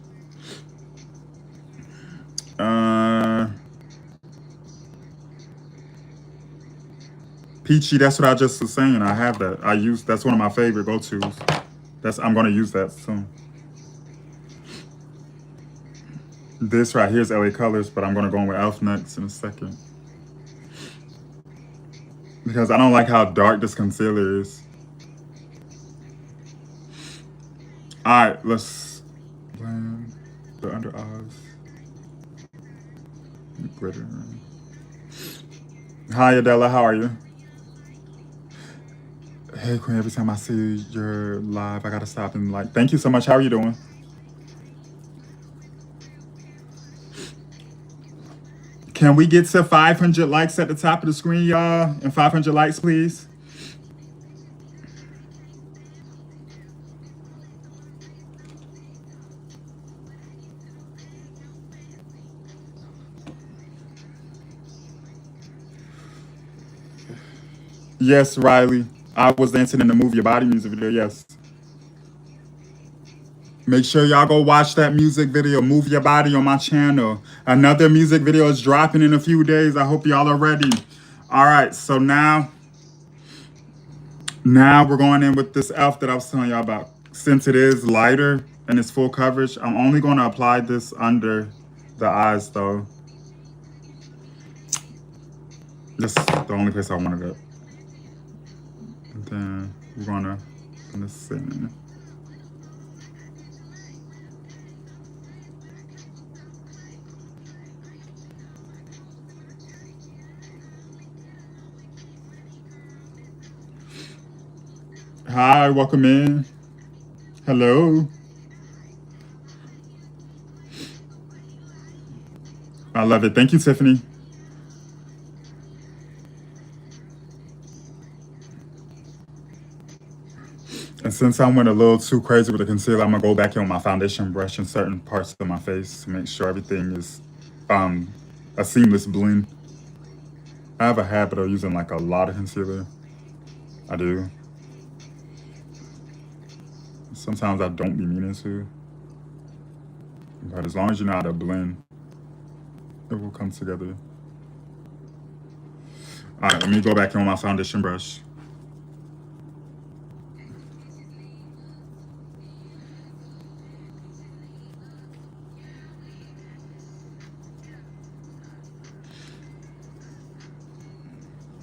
Peachy, that's what I just was saying. I have that. That's one of my favorite go-tos. I'm gonna use that soon. This right here is LA Colors, but I'm gonna go in with e.l.f. next in a second. Because I don't like how dark this concealer is. Alright, let's blend the under eyes. Glitter. Hi Adela, how are you? Hey Queen, every time I see your live, I gotta stop and like, thank you so much. How are you doing? Can we get to 500 likes at the top of the screen, y'all? And 500 likes, please. Yes, Riley. I was dancing in the Move Your Body music video, yes. Make sure y'all go watch that music video, Move Your Body, on my channel. Another music video is dropping in a few days. I hope y'all are ready. All right, so now we're going in with this e.l.f. that I was telling y'all about. Since it is lighter and it's full coverage, I'm only going to apply this under the eyes, though. This is the only place I wanted it. And then we're gonna sit. Hi, welcome in. Hello. I love it. Thank you, Tiffany. And since I went a little too crazy with the concealer, I'm gonna go back in with my foundation brush in certain parts of my face to make sure everything is a seamless blend. I have a habit of using like a lot of concealer. I do. Sometimes I don't be meaning to. But as long as you know how to blend, it will come together. All right, let me go back in with my foundation brush.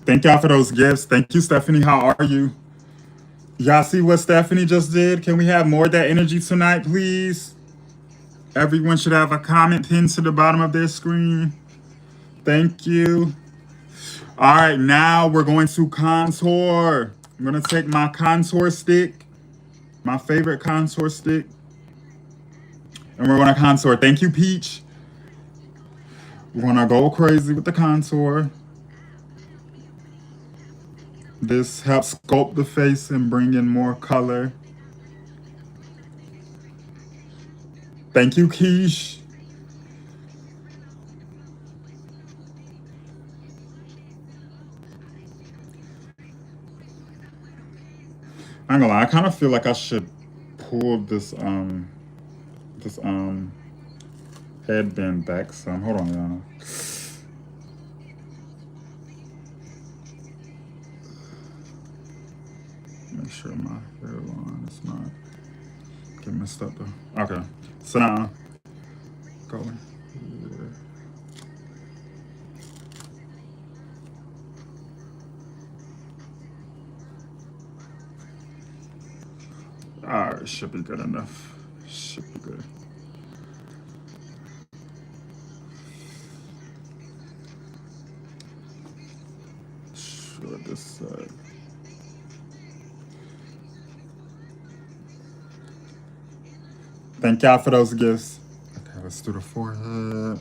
Thank y'all for those gifts. Thank you, Stephanie. How are you? Y'all see what Stephanie just did? Can we have more of that energy tonight, please? Everyone should have a comment pinned to the bottom of their screen. Thank you. All right, now we're going to contour. I'm going to take my contour stick, my favorite contour stick, and we're going to contour. Thank you, Peach. We're going to go crazy with the contour. This helps sculpt the face and bring in more color. Thank you, Keish. I ain't gonna lie, I kind of feel like I should pull this headband back some. Hold on, y'all. Make sure my hairline is not getting messed up though. Okay, so now go here. Alright, should be good enough. Should be good. Sure, this side. Thank y'all for those gifts. Okay, let's do the forehead.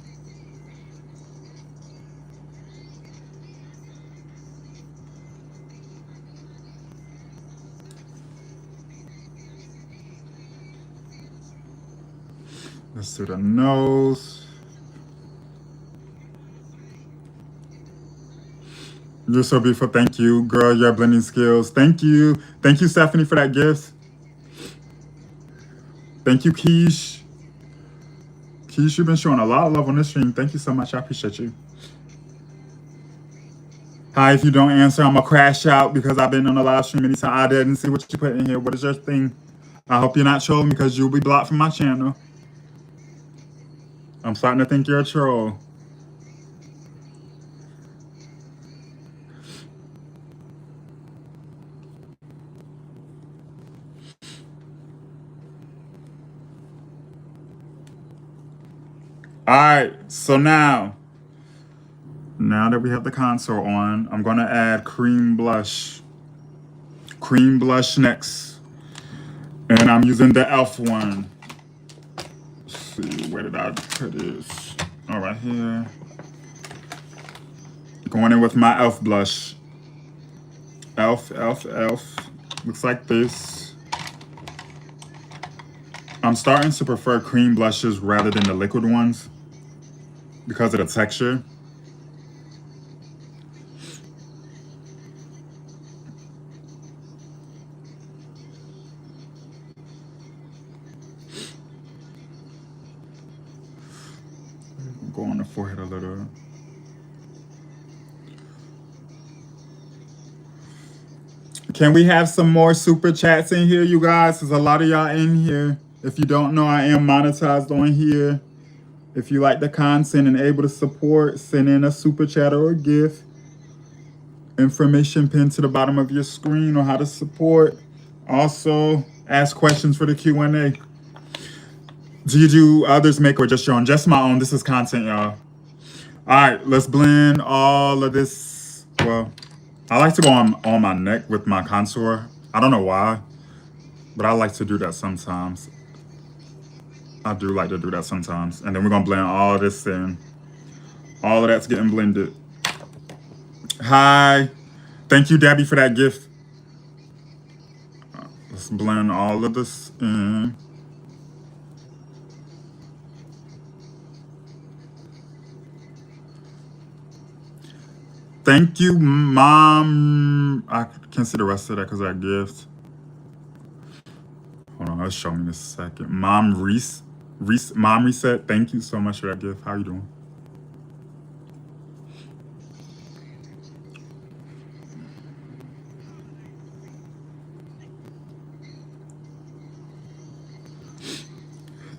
Let's do the nose. You're so beautiful. Thank you, girl. Your blending skills. Thank you. Thank you, Stephanie, for that gift. Thank you, Keish. Keish, you've been showing a lot of love on this stream. Thank you so much. I appreciate you. Hi, if you don't answer, I'm gonna crash out because I've been on the live stream many times. I didn't see what you put in here. What is your thing? I hope you're not trolling because you'll be blocked from my channel. I'm starting to think you're a troll. All right, so now that we have the contour on, I'm gonna add cream blush. Cream blush next. And I'm using the e.l.f. one. Let's see, where did I put this? All right, here. Going in with my e.l.f. blush. e.l.f., e.l.f., e.l.f. Looks like this. I'm starting to prefer cream blushes rather than the liquid ones because of the texture. Go on the forehead a little. Can we have some more super chats in here, you guys? There's a lot of y'all in here. If you don't know, I am monetized on here. If you like the content and able to support, send in a super chat or a gift. Information pinned to the bottom of your screen on how to support. Also, ask questions for the Q&A. Do you do others make or just your own? Just my own. This is content, y'all. All right, let's blend all of this. Well, I like to go on my neck with my contour. I don't know why, but I like to do that sometimes. I do like to do that sometimes. And then we're going to blend all of this in. All of that's getting blended. Hi. Thank you, Debbie, for that gift. Let's blend all of this in. Thank you, Mom. I can't see the rest of that because of that gift. Hold on, let's show me this a second. Mom Reset. Thank you so much for that gift. How you doing?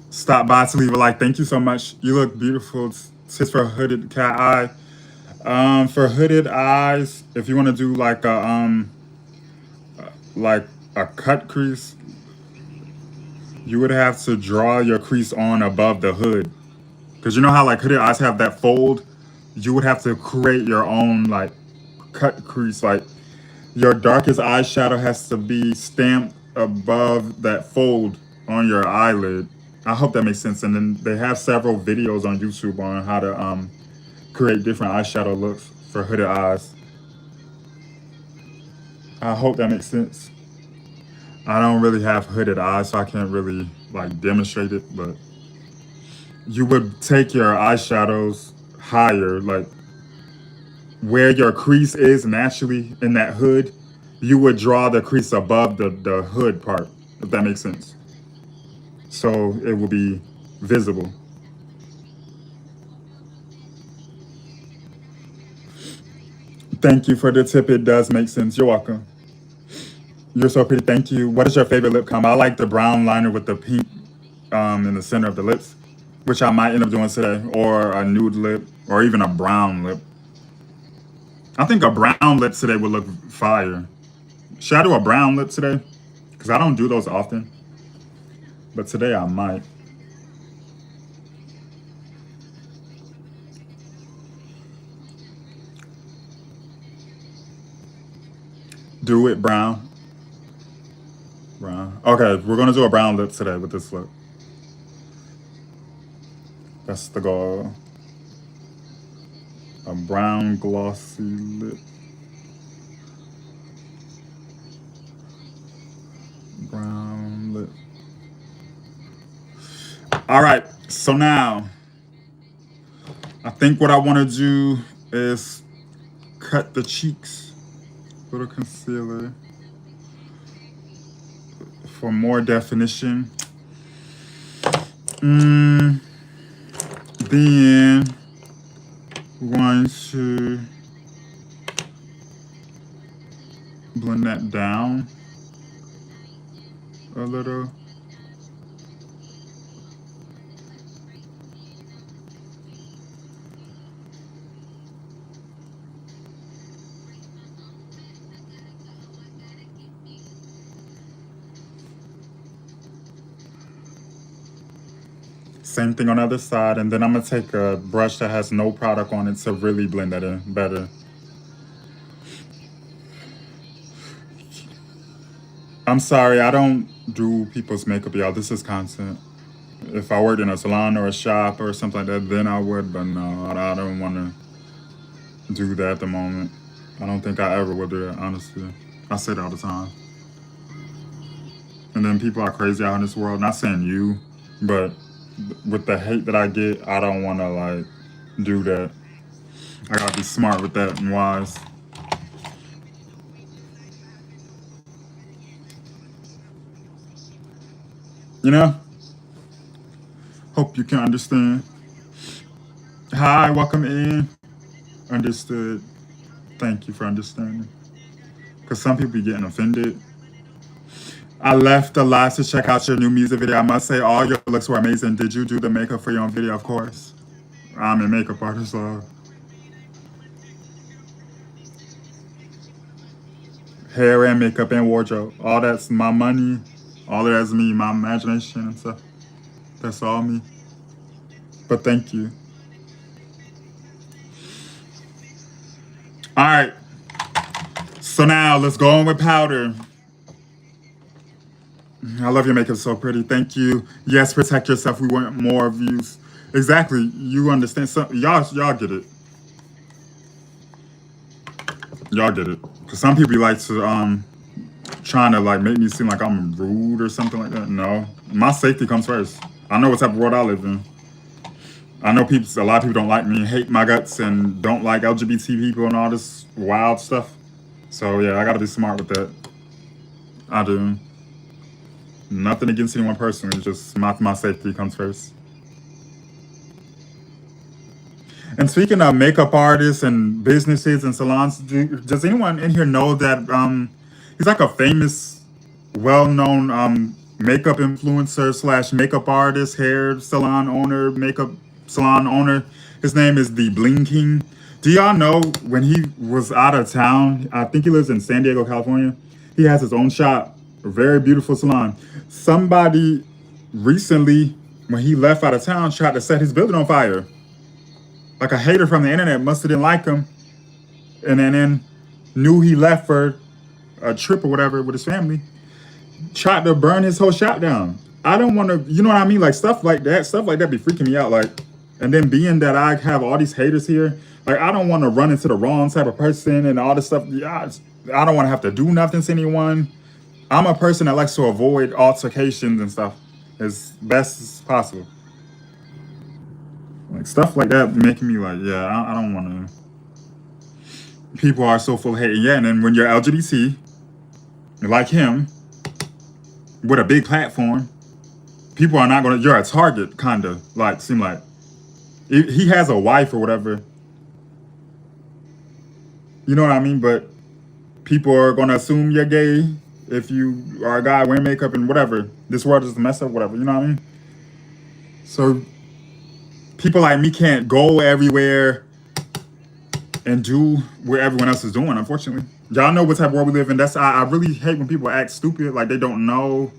Stop by to leave a like. Thank you so much. You look beautiful. It's for hooded cat eye. For hooded eyes, if you want to do like a a cut crease, you would have to draw your crease on above the hood. Because you know how like hooded eyes have that fold? You would have to create your own like cut crease. Like your darkest eyeshadow has to be stamped above that fold on your eyelid. I hope that makes sense. And then they have several videos on YouTube on how to create different eyeshadow looks for hooded eyes. I hope that makes sense. I don't really have hooded eyes, so I can't really like demonstrate it, but you would take your eyeshadows higher, like where your crease is naturally in that hood, you would draw the crease above the hood part, if that makes sense. So it will be visible. Thank you for the tip. It does make sense. You're welcome. You're so pretty. Thank you. What is your favorite lip combo? I like the brown liner with the pink in the center of the lips, which I might end up doing today, or a nude lip, or even a brown lip. I think a brown lip today would look fire. Should I do a brown lip today? Because I don't do those often. But today I might. Do it brown. Brown. Okay, we're going to do a brown lip today with this lip. That's the goal. A brown glossy lip. Brown lip. All right, so now I think what I want to do is cut the cheeks. Little concealer for more definition. Then we're going to blend that down a little. Same thing on the other side, and then I'm gonna take a brush that has no product on it to really blend that in better. I'm sorry, I don't do people's makeup, y'all. This is content. If I worked in a salon or a shop or something like that, then I would, but no, I don't want to do that at the moment. I don't think I ever would do that, honestly. I say that all the time. And then people are crazy out in this world. Not saying you, but with the hate that I get, I don't want to like do that. I gotta be smart with that and wise. You know? Hope you can understand. Hi, welcome in. Understood. Thank you for understanding. Because some people be getting offended. I left the live to check out your new music video. I must say all your looks were amazing. Did you do the makeup for your own video? Of course. I'm a makeup artist, so. Hair and makeup and wardrobe. All that's my money. All of that's me, my imagination and stuff. That's all me. But thank you. All right. So now let's go on with powder. I love your makeup, so pretty. Thank you. Yes, protect yourself. We want more views. Exactly. You understand? So, y'all get it. Y'all get it. Because some people like to trying to like make me seem like I'm rude or something like that. No, my safety comes first. I know what type of world I live in. I know people. A lot of people don't like me, hate my guts, and don't like LGBT people and all this wild stuff. So yeah, I gotta be smart with that. I do. Nothing against anyone personally. Just my safety comes first. And speaking of makeup artists and businesses and salons, does anyone in here know that he's like a famous, well-known makeup influencer slash makeup artist, hair salon owner, makeup salon owner? His name is the Bling King. Do y'all know when he was out of town? I think he lives in San Diego, California. He has his own shop A very beautiful salon. Somebody recently, when he left out of town, tried to set his building on fire. Like a hater from the internet must have didn't like him, and then knew he left for a trip or whatever with his family. Tried to burn his whole shop down. I don't want to, you know what I mean? Like stuff like that be freaking me out. Like, and then being that I have all these haters here, like I don't want to run into the wrong type of person and all this stuff. Yeah, I don't want to have to do nothing to anyone. I'm a person that likes to avoid altercations and stuff as best as possible. Like stuff like that making me like, yeah, I don't want to. People are so full of hate. Yeah, and then when you're LGBT, like him, with a big platform, people are not gonna. You're a target, kinda. Like, seem like he has a wife or whatever. You know what I mean? But people are gonna assume you're gay if you are a guy wearing makeup and whatever. This world is a mess up, whatever. You know what I mean? So people like me can't go everywhere and do what everyone else is doing. Unfortunately, y'all know what type of world we live in. I really hate when people act stupid, like they don't know.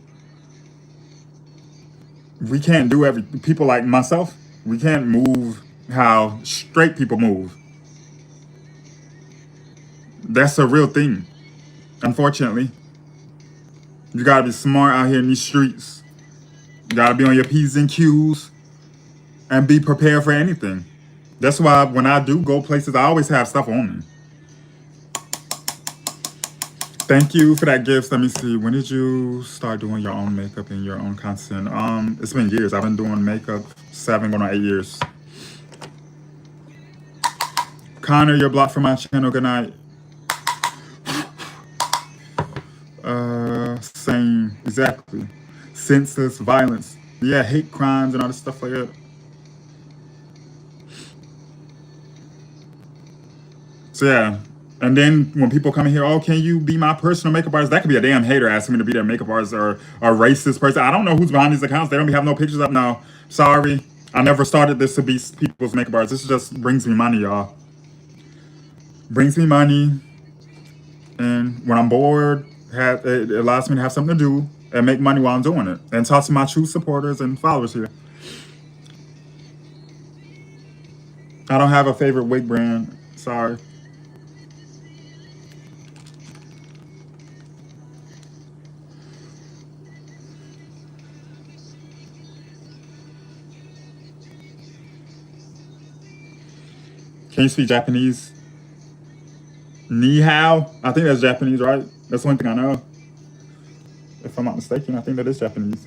We can't do every people like myself. We can't move how straight people move. That's a real thing. Unfortunately, you gotta be smart out here in these streets. You gotta be on your P's and Q's and be prepared for anything. That's why when I do go places, I always have stuff on me. Thank you for that gift. Let me see. When did you start doing your own makeup and your own content? It's been years. I've been doing makeup 7 going on 8 years. Connor, you're blocked from my channel. Good night. Same. Exactly. Senseless violence. Yeah, hate crimes and all this stuff like that. So yeah. And then when people come in here, oh, can you be my personal makeup artist? That could be a damn hater asking me to be their makeup artist or a racist person. I don't know who's behind these accounts. They don't have no pictures up now. Sorry. I never started this to be people's makeup artists. This just brings me money, y'all. Brings me money. And when I'm bored, it allows me to have something to do and make money while I'm doing it. And talk to my true supporters and followers here. I don't have a favorite wig brand. Sorry. Can you speak Japanese? Ni hao? I think that's Japanese, right? That's one thing I know. If I'm not mistaken, I think that is Japanese.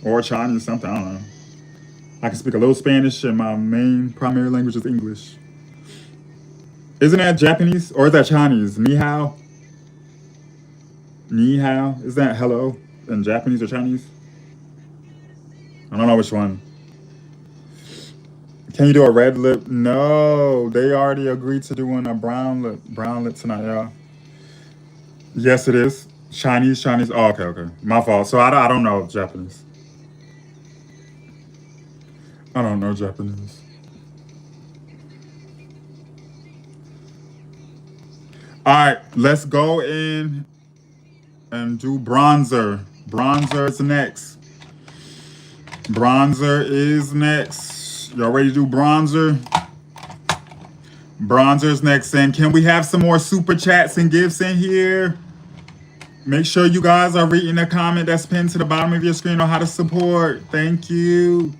Or Chinese, something, I don't know. I can speak a little Spanish and my main primary language is English. Isn't that Japanese? Or is that Chinese? Ni hao? Ni hao? Is that hello in Japanese or Chinese? I don't know which one. Can you do a red lip? No, they already agreed to doing a brown lip. Brown lip tonight, y'all. Yes, it is. Chinese. Oh, okay. My fault. So I don't know Japanese. I don't know Japanese. All right, let's go in and do bronzer. Bronzer is next. Bronzer is next. Y'all ready to do bronzer? Bronzer's next. And can we have some more super chats and gifts in here? Make sure you guys are reading the comment that's pinned to the bottom of your screen on how to support. Thank you.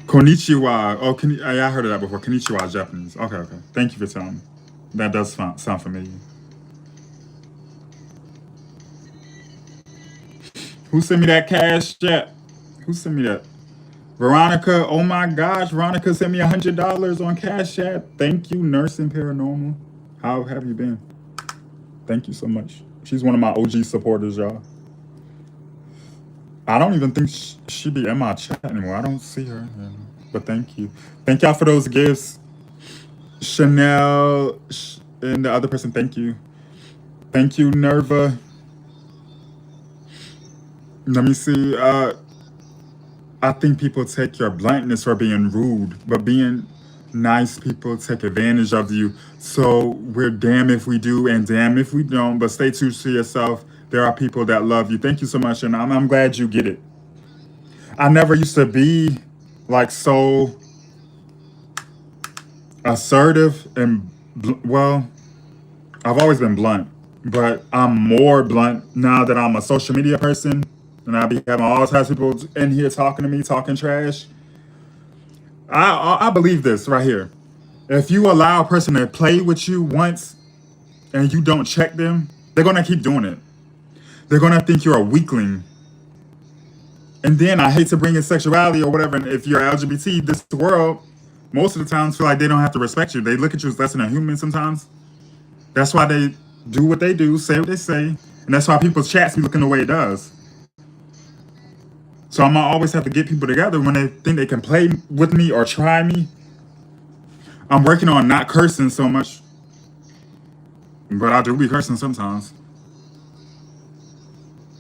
Konnichiwa. Oh, I heard of that before. Konnichiwa is Japanese. Okay. Thank you for telling me. That does sound familiar. Who sent me that cash chat? Who sent me that? Veronica. Oh my gosh. Veronica sent me $100 on Cash App. Thank you, Nursing Paranormal. How have you been? Thank you so much. She's one of my OG supporters, y'all. I don't even think she be in my chat anymore. I don't see her. But thank you. Thank y'all for those gifts. Chanel and the other person, thank you. Thank you, Nerva. Let me see. I think people take your bluntness for being rude, but being nice people take advantage of you. So we're damn if we do and damn if we don't, but stay true to yourself. There are people that love you. Thank you so much, and I'm glad you get it. I never used to be like so assertive and, well, I've always been blunt, but I'm more blunt now that I'm a social media person, and I be having all types of people in here talking to me, talking trash. I believe this right here. If you allow a person to play with you once and you don't check them, they're gonna keep doing it. They're gonna think you're a weakling. And then I hate to bring in sexuality or whatever. And if you're LGBT, this world, most of the times feel like they don't have to respect you. They look at you as less than a human sometimes. That's why they do what they do, say what they say, and that's why people's chats be looking the way it does. So I'm gonna always have to get people together when they think they can play with me or try me. I'm working on not cursing so much, but I do be cursing sometimes.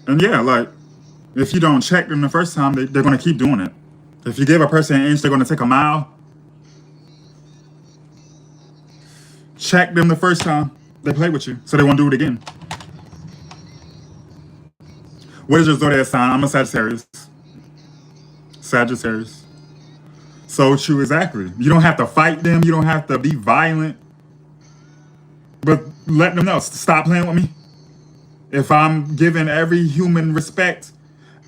And yeah, like, if you don't check them the first time, they're gonna keep doing it. If you give a person an inch, they're gonna take a mile. Check them the first time they play with you, so they won't do it again. What is your zodiac sign? I'm a Sagittarius. Sagittarius. So true, exactly. You don't have to fight them. You don't have to be violent. But let them know, stop playing with me. If I'm giving every human respect,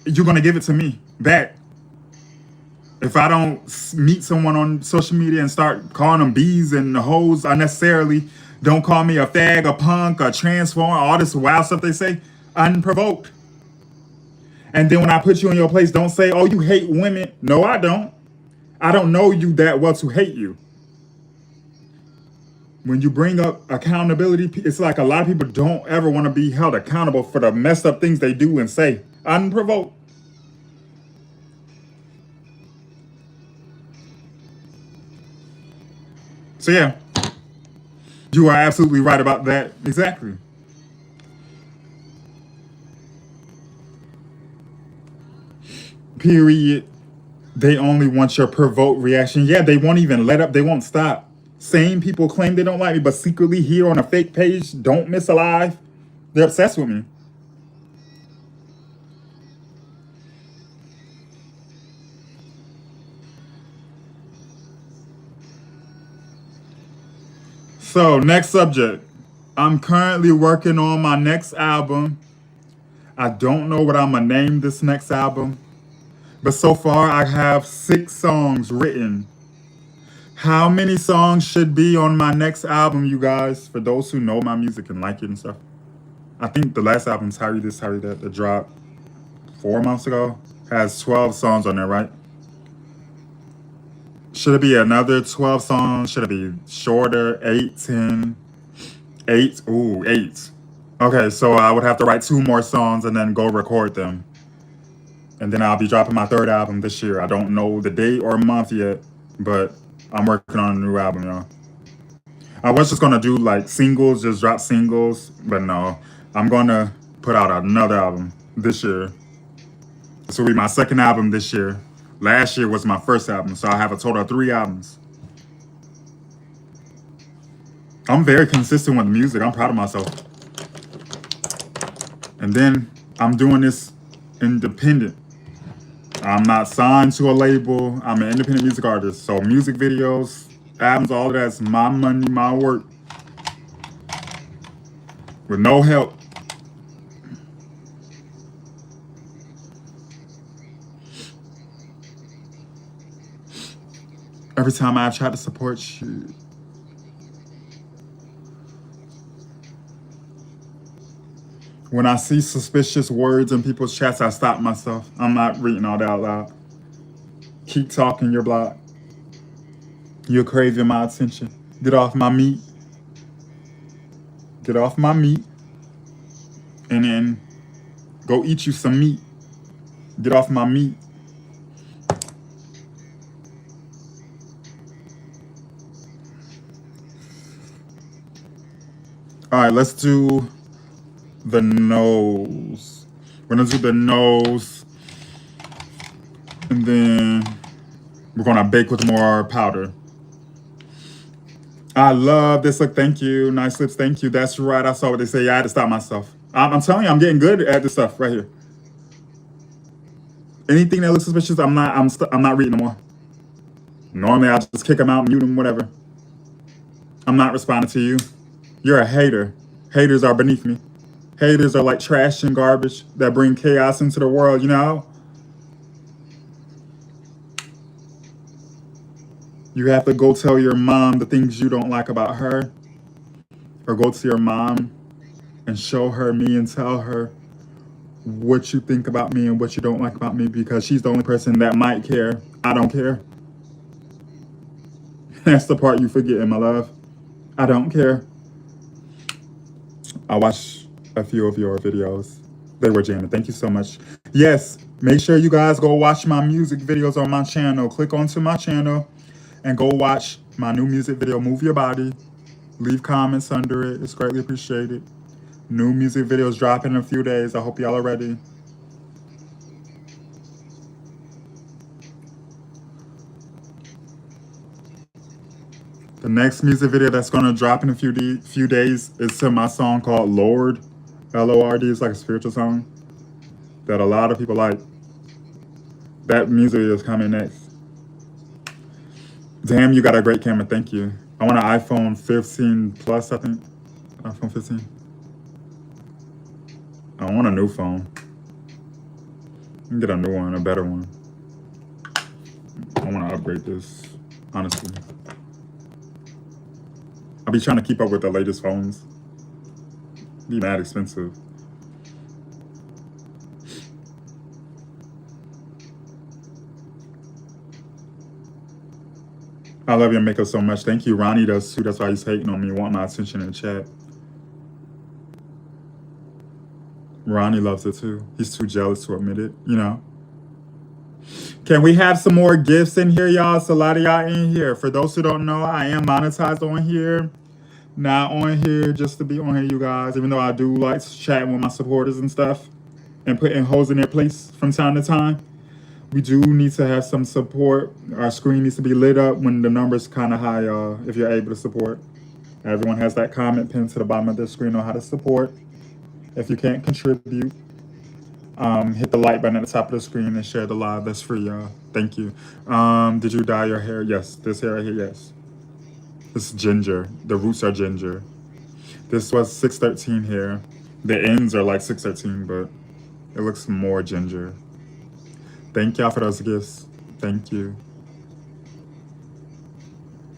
you're going to give it to me back. If I don't meet someone on social media and start calling them bees and hoes unnecessarily, don't call me a fag, a punk, a transformer, all this wild stuff they say, unprovoked. And then when I put you in your place, don't say, oh, you hate women. No, I don't. I don't know you that well to hate you. When you bring up accountability, it's like a lot of people don't ever want to be held accountable for the messed up things they do and say, unprovoked. So yeah, you are absolutely right about that. Exactly. Period. They only want your provoked reaction. Yeah, they won't even let up. They won't stop. Same people claim they don't like me, but secretly here on a fake page, don't miss alive. They're obsessed with me. So, next subject. I'm currently working on my next album. I don't know what I'm going to name this next album, but so far I have 6 songs written. How many songs should be on my next album, you guys? For those who know my music and like it and stuff. I think the last album, Tyree This, Tyree That, that dropped 4 months ago, has 12 songs on there, right? Should it be another 12 songs? Should it be shorter? 8, 10, 8? Ooh, 8. Okay, so I would have to write 2 more songs and then go record them. And then I'll be dropping my 3rd album this year. I don't know the date or month yet, but I'm working on a new album, y'all. I was just gonna do like singles, just drop singles, but no. I'm gonna put out another album this year. This will be my 2nd album this year. Last year was my 1st album, so I have a total of 3 albums. I'm very consistent with music. I'm proud of myself. And then I'm doing this independent. I'm not signed to a label. I'm an independent music artist. So music videos, albums, all of that's my money, my work. With no help. Every time I've tried to support you, when I see suspicious words in people's chats, I stop myself. I'm not reading all that out loud. Keep talking your block. You're craving my attention. Get off my meat. Get off my meat. And then go eat you some meat. Get off my meat. All right, let's do the nose. We're gonna do the nose. And then we're gonna bake with more powder. I love this look. Thank you. Nice lips. Thank you. That's right. I saw what they say. Yeah, I had to stop myself. I'm telling you, I'm getting good at this stuff right here. Anything that looks suspicious, I'm not reading no more. Normally, I just kick them out, mute them, whatever. I'm not responding to you. You're a hater. Haters are beneath me. Haters are like trash and garbage that bring chaos into the world, you know? You have to go tell your mom the things you don't like about her. Or go to your mom and show her me and tell her what you think about me and what you don't like about me, because she's the only person that might care. I don't care. That's the part you forget, my love. I don't care. I watched a few of your videos. They were jamming. Thank you so much. Yes, make sure you guys go watch my music videos on my channel. Click onto my channel and go watch my new music video, Move Your Body. Leave comments under it. It's greatly appreciated. New music videos dropping in a few days. I hope y'all are ready. The next music video that's going to drop in a few days is to my song called Lord. L-O-R-D. It's like a spiritual song that a lot of people like. That music is coming next. Damn, you got a great camera. Thank you. I want an iPhone 15 Plus, I think. iPhone 15. I want a new phone. I can get a new one, a better one. I want to upgrade this, honestly. I'll be trying to keep up with the latest phones. Be mad expensive. I love your makeup so much. Thank you. Ronnie does too. That's why he's hating on me, wanting my attention in the chat. Ronnie loves it too. He's too jealous to admit it, you know. Can we have some more gifts in here, y'all? It's a lot of y'all in here. For those who don't know, I am monetized on here. Not on here just to be on here, you guys. Even though I do like chatting with my supporters and stuff and putting holes in their place from time to time. We do need to have some support. Our screen needs to be lit up when the number's kind of high, y'all, if you're able to support. Everyone has that comment pinned to the bottom of their screen on how to support. If you can't contribute, hit the like button at the top of the screen and share the live. That's free, y'all. Thank you. Did you dye your hair? Yes. This hair right here, yes. This is ginger. The roots are ginger. This was 613 hair. The ends are like 613, but it looks more ginger. Thank y'all for those gifts. Thank you.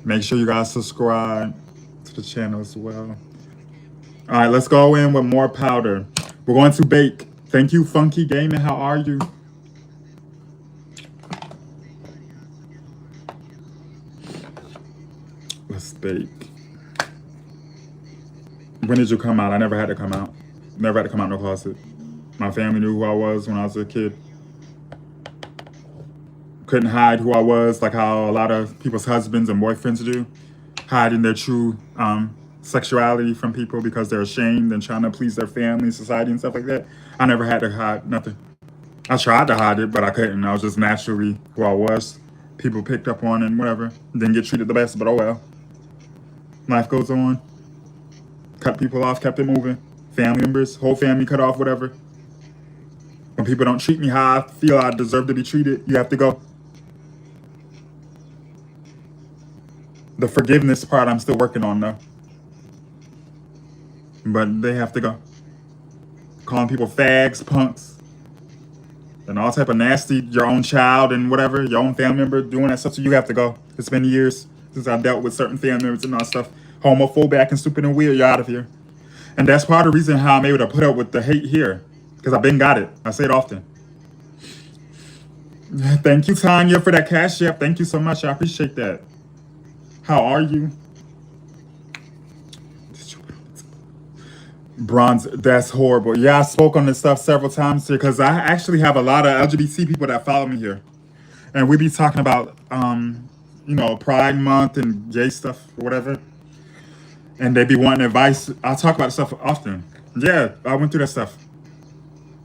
Make sure you guys subscribe to the channel as well. All right, let's go in with more powder. We're going to bake. Thank you, Funky Gaming. How are you? Let's bake. When did you come out? I never had to come out. Never had to come out in no closet. My family knew who I was when I was a kid. Couldn't hide who I was, like how a lot of people's husbands and boyfriends do. Hiding their true sexuality from people because they're ashamed and trying to please their family, society, and stuff like that. I never had to hide nothing. I tried to hide it, but I couldn't. I was just naturally who I was. People picked up on and whatever. Didn't get treated the best, but oh well. Life goes on. Cut people off, kept it moving. Family members, whole family cut off, whatever. When people don't treat me how I feel I deserve to be treated, you have to go. The forgiveness part I'm still working on though. But they have to go. Calling people fags, punks, and all type of nasty, your own child and whatever, your own family member doing that stuff, so you have to go. It's been years since I've dealt with certain family members and all that stuff. Homophobic and stupid and weird, you're out of here. And that's part of the reason how I'm able to put up with the hate here. Because I've been got it. I say it often. Thank you, Tanya, for that cash app. Thank you so much. I appreciate that. How are you? Bronze, that's horrible. Yeah, I spoke on this stuff several times here because I actually have a lot of LGBT people that follow me here. And we be talking about, you know, Pride Month and gay stuff or whatever. And they be wanting advice. I talk about stuff often. Yeah, I went through that stuff.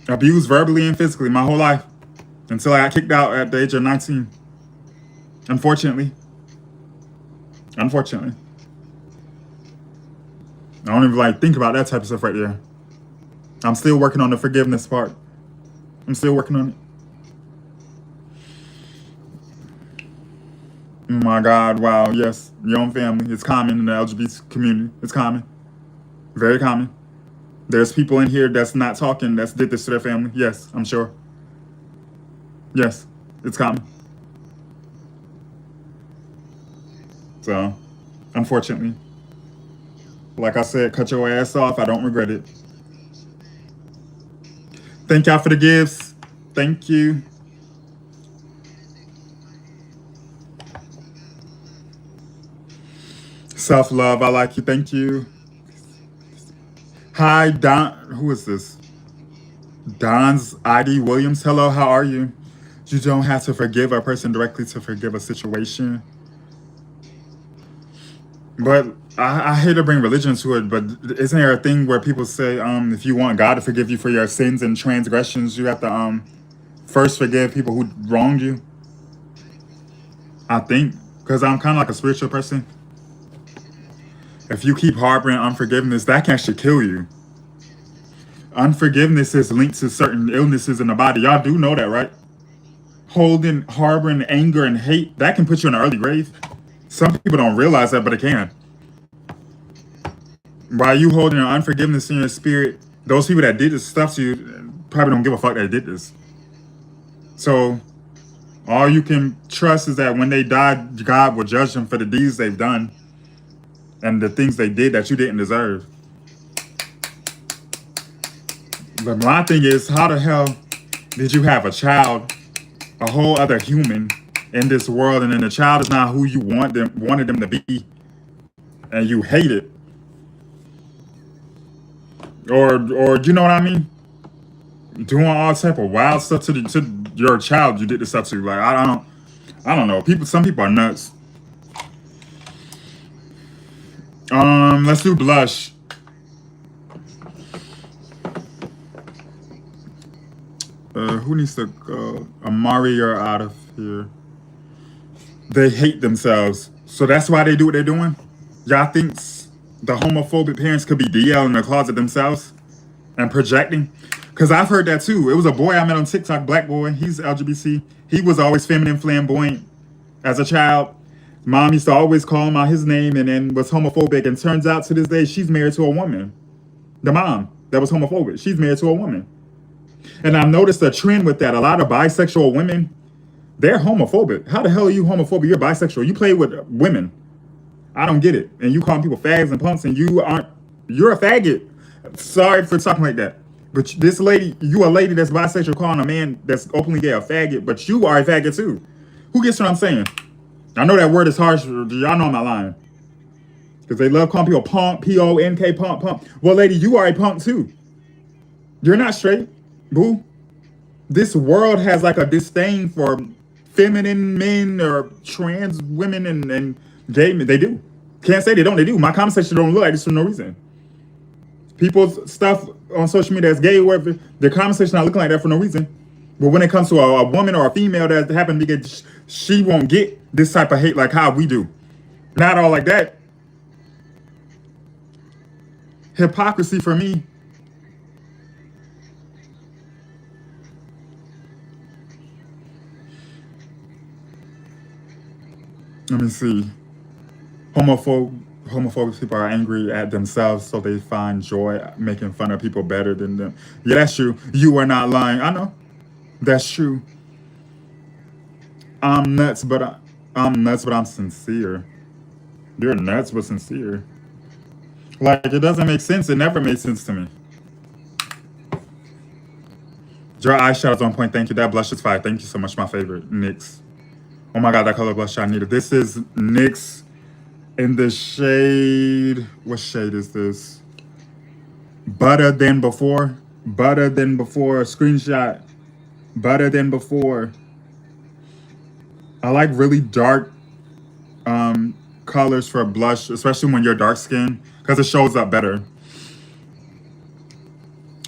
Abused verbally and physically my whole life. until I got kicked out at the age of 19. Unfortunately. Unfortunately. I don't even like think about that type of stuff right there. I'm still working on the forgiveness part. I'm still working on it. Oh my God, wow, yes. Your own family. It's common in the LGBT community. It's common. Very common. There's people in here that's not talking that's did this to their family. Yes, I'm sure. Yes, it's common. So, unfortunately, like I said, cut your ass off. I don't regret it. Thank y'all for the gifts. Thank you. Self-love, I like you. Thank you. Hi, Don. Who is this? Don's ID Williams. Hello, how are you? You don't have to forgive a person directly to forgive a situation. But I hate to bring religion to it, but isn't there a thing where people say, if you want God to forgive you for your sins and transgressions, you have to first forgive people who wronged you? I think, because I'm kind of like a spiritual person. If you keep harboring unforgiveness, that can actually kill you. Unforgiveness is linked to certain illnesses in the body. Y'all do know that, right? Harboring anger and hate, that can put you in an early grave. Some people don't realize that, but it can. By you holding an unforgiveness in your spirit, those people that did this stuff to you probably don't give a fuck that they did this. So all you can trust is that when they die, God will judge them for the deeds they've done and the things they did that you didn't deserve. But my thing is, how the hell did you have a child, a whole other human in this world, and then the child is not who you wanted them to be, and you hate it? Or you know what I mean? Doing all type of wild stuff to your child you did this stuff to. Like I don't know. Some people are nuts. Let's do blush. Who needs to go? Amari, you're out of here. They hate themselves. So that's why they do what they're doing? Y'all think the homophobic parents could be DL in the closet themselves and projecting? Because I've heard that too. It was a boy I met on TikTok, black boy. He's LGBT. He was always feminine, flamboyant as a child. Mom used to always call him out his name and then was homophobic. And turns out to this day, she's married to a woman. The mom that was homophobic, she's married to a woman. And I've noticed a trend with that. A lot of bisexual women, they're homophobic. How the hell are you homophobic? You're bisexual. You play with women. I don't get it. And you call people fags and punks and you're a faggot. Sorry for talking like that. But this lady, you a lady that's bisexual calling a man that's openly gay a faggot, but you are a faggot too. Who gets what I'm saying? I know that word is harsh. Y'all know I'm not lying. Because they love calling people punk, P-O-N-K, punk. Well, lady, you are a punk too. You're not straight. Boo. This world has like a disdain for feminine men or trans women and gay men. They do. Can't say they don't. They do. My comment section don't look like this for no reason. People's stuff on social media that's gay or whatever, their comment section not looking like that for no reason. But when it comes to a woman or a female that happen to get, she won't get this type of hate like how we do. Not all like that. Hypocrisy for me. Let me see. Homophobic people are angry at themselves, so they find joy making fun of people better than them. Yeah, that's true. You are not lying. I know. That's true. I'm nuts, but I'm sincere. You're nuts, but sincere. Like, it doesn't make sense. It never made sense to me. Your eyeshadow's on point. Thank you. That blush is fire. Thank you so much. My favorite. NYX. Oh my God, that color blush I needed. This is NYX in the shade. What shade is this? Butter Than Before. Butter Than Before. Screenshot. Butter Than Before. I like really dark colors for blush, especially when you're dark skinned, because it shows up better.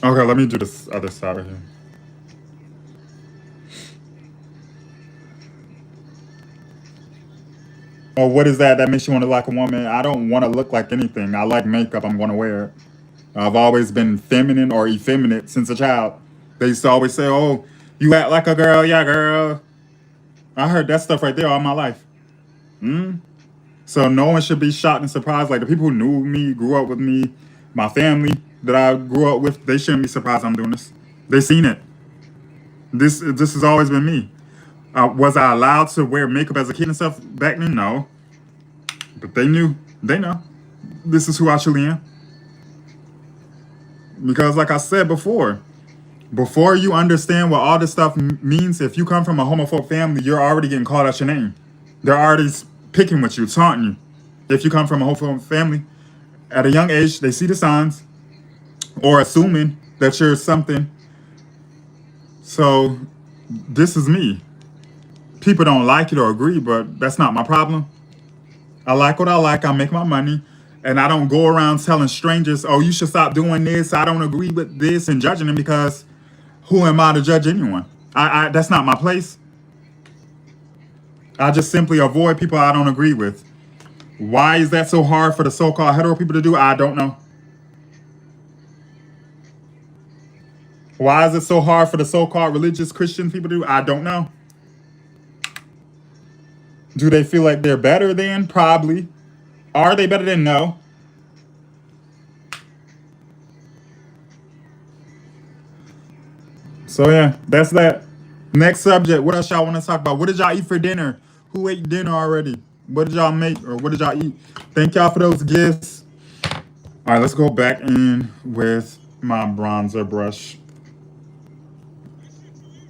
Okay, let me do this other side right here. Or what is that makes you want to like a woman? I don't want to look like anything. I like makeup. I'm going to wear it. I've always been feminine or effeminate since a child. They used to always say, "Oh, you act like a girl, yeah, girl." I heard that stuff right there all my life. So no one should be shocked and surprised. Like the people who knew me, grew up with me, my family that I grew up with, they shouldn't be surprised I'm doing this. They seen it. This has always been me. Was I allowed to wear makeup as a kid and stuff back then? No, but they knew. They know. This is who I truly am. Because, like I said before you understand what all this stuff means, if you come from a homophobic family, you're already getting called out your name. They're already picking with you, taunting you. If you come from a homophobic family, at a young age, they see the signs or assuming that you're something. So, this is me. People don't like it or agree, but that's not my problem. I like what I like. I make my money. And I don't go around telling strangers, oh, you should stop doing this. I don't agree with this and judging them because who am I to judge anyone? I that's not my place. I just simply avoid people I don't agree with. Why is that so hard for the so-called hetero people to do? I don't know. Why is it so hard for the so-called religious Christian people to do? I don't know. Do they feel like they're better than? Probably. Are they better than? No. So yeah, that's that. Next subject. What else y'all want to talk about? What did y'all eat for dinner? Who ate dinner already? What did y'all make or what did y'all eat? Thank y'all for those gifts. All right, let's go back in with my bronzer brush.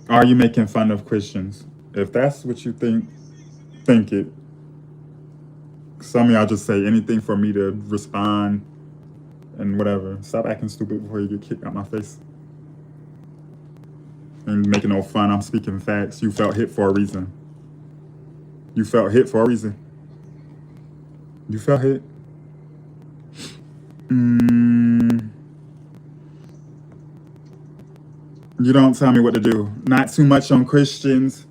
Are you making fun of Christians? If that's what you think it. Some of y'all just say anything for me to respond and whatever. Stop acting stupid before you get kicked out my face. And making no fun. I'm speaking facts. You felt hit for a reason. You felt hit for a reason. You felt hit. You don't tell me what to do. Not too much on Christians.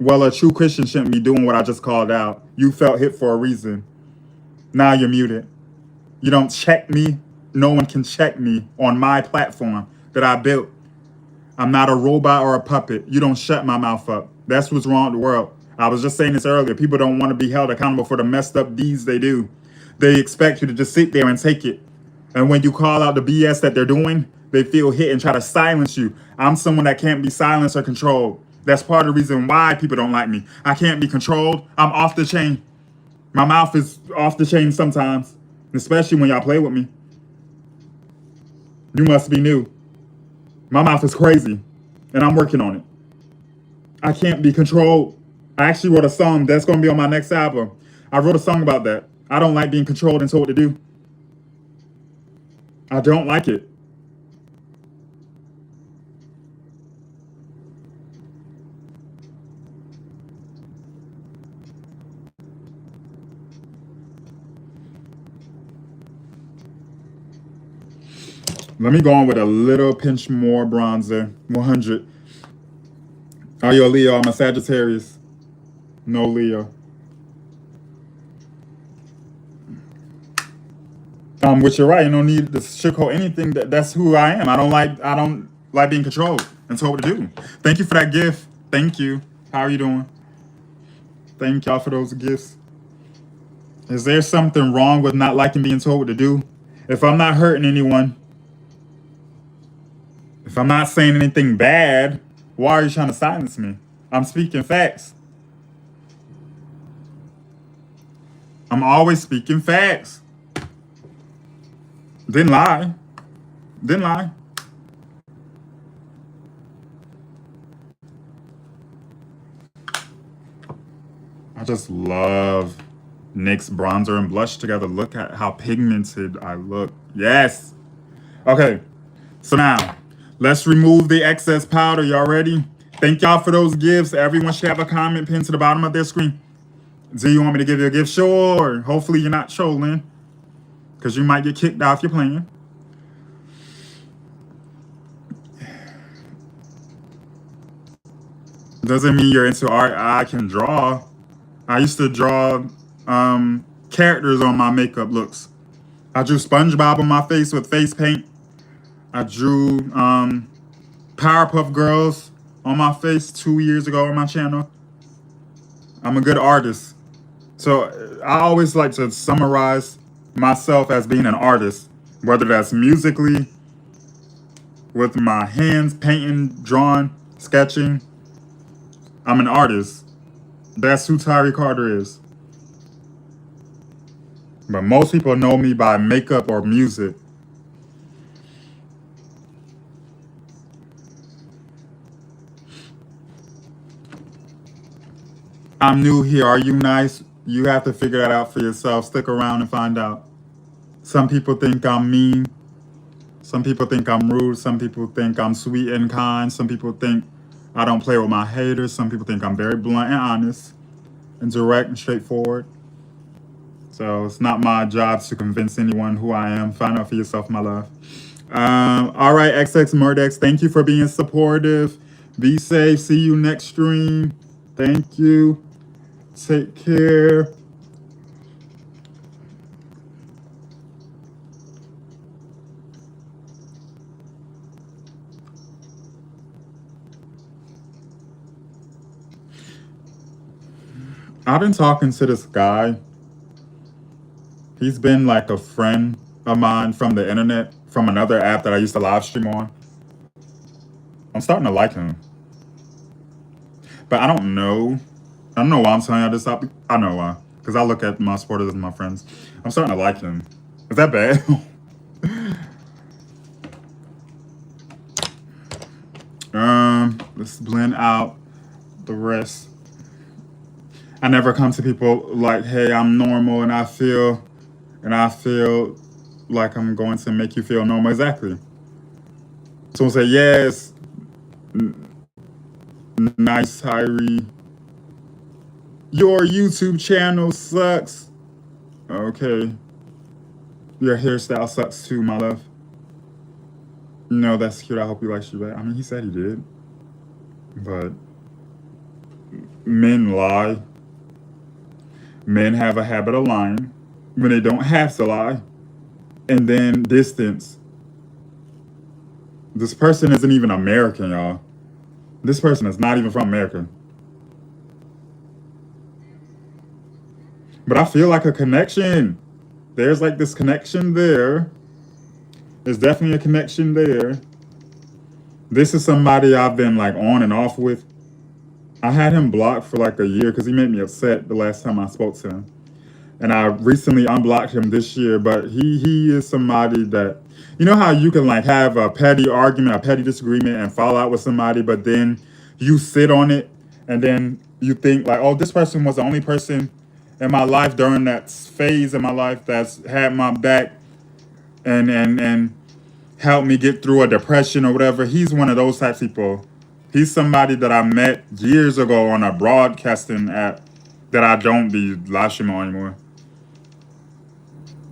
Well, a true Christian shouldn't be doing what I just called out. You felt hit for a reason. Now you're muted. You don't check me. No one can check me on my platform that I built. I'm not a robot or a puppet. You don't shut my mouth up. That's what's wrong with the world. I was just saying this earlier. People don't want to be held accountable for the messed up deeds they do. They expect you to just sit there and take it. And when you call out the BS that they're doing, they feel hit and try to silence you. I'm someone that can't be silenced or controlled. That's part of the reason why people don't like me. I can't be controlled. I'm off the chain. My mouth is off the chain sometimes, especially when y'all play with me. You must be new. My mouth is crazy, and I'm working on it. I can't be controlled. I actually wrote a song that's going to be on my next album. I wrote a song about that. I don't like being controlled and told what to do. I don't like it. Let me go on with a little pinch more bronzer. 100. Are you a Leo? I'm a Sagittarius. No Leo. Which you're right. You don't need to sugarcoat anything. That's who I am. I don't like being controlled and told what to do. Thank you for that gift. Thank you. How are you doing? Thank y'all for those gifts. Is there something wrong with not liking being told what to do? If I'm not hurting anyone, if I'm not saying anything bad, why are you trying to silence me? I'm speaking facts. I'm always speaking facts. Didn't lie. Didn't lie. I just love NYX bronzer and blush together. Look at how pigmented I look. Yes. Okay. So now, let's remove the excess powder. Y'all ready? Thank y'all for those gifts. Everyone should have a comment pinned to the bottom of their screen. Do you want me to give you a gift? Sure. Hopefully you're not trolling, because you might get kicked out if you're playing. Doesn't mean you're into art. I can draw. I used to draw characters on my makeup looks. I drew SpongeBob on my face with face paint. I drew Powerpuff Girls on my face 2 years ago on my channel. I'm a good artist. So I always like to summarize myself as being an artist, whether that's musically, with my hands, painting, drawing, sketching. I'm an artist. That's who Tyree Carter is. But most people know me by makeup or music. I'm new here. Are you nice? You have to figure that out for yourself. Stick around and find out. Some people think I'm mean. Some people think I'm rude. Some people think I'm sweet and kind. Some people think I don't play with my haters. Some people think I'm very blunt and honest and direct and straightforward. So it's not my job to convince anyone who I am. Find out for yourself, my love. All right, XX Murdex, thank you for being supportive. Be safe. See you next stream. Thank you. Take care. I've been talking to this guy. He's been like a friend of mine from the internet, from another app that I used to live stream on. I'm starting to like him. But I don't know. I don't know why I'm telling you this. I know why. Because I look at my supporters as my friends. I'm starting to like him. Is that bad? Let's blend out the rest. I never come to people like, hey, I'm normal and I feel like I'm going to make you feel normal. Exactly. Someone say, yes, nice, Tyree. Your YouTube channel sucks. Okay. Your hairstyle sucks too, my love. No, that's cute. I hope he likes you back. I mean, he said he did. But men lie. Men have a habit of lying when they don't have to lie. And then distance. This person isn't even American, y'all. This person is not even from America. But I feel like a connection. There's like this connection there. There's definitely a connection there. This is somebody I've been like on and off with. I had him blocked for like a year because he made me upset the last time I spoke to him. And I recently unblocked him this year, but he is somebody that, you know how you can like have a petty argument, a petty disagreement and fall out with somebody, but then you sit on it and then you think like, oh, this person was the only person in my life during that phase of my life that's had my back and helped me get through a depression or whatever. He's one of those types of people. He's somebody that I met years ago on a broadcasting app that I don't be live streaming on anymore.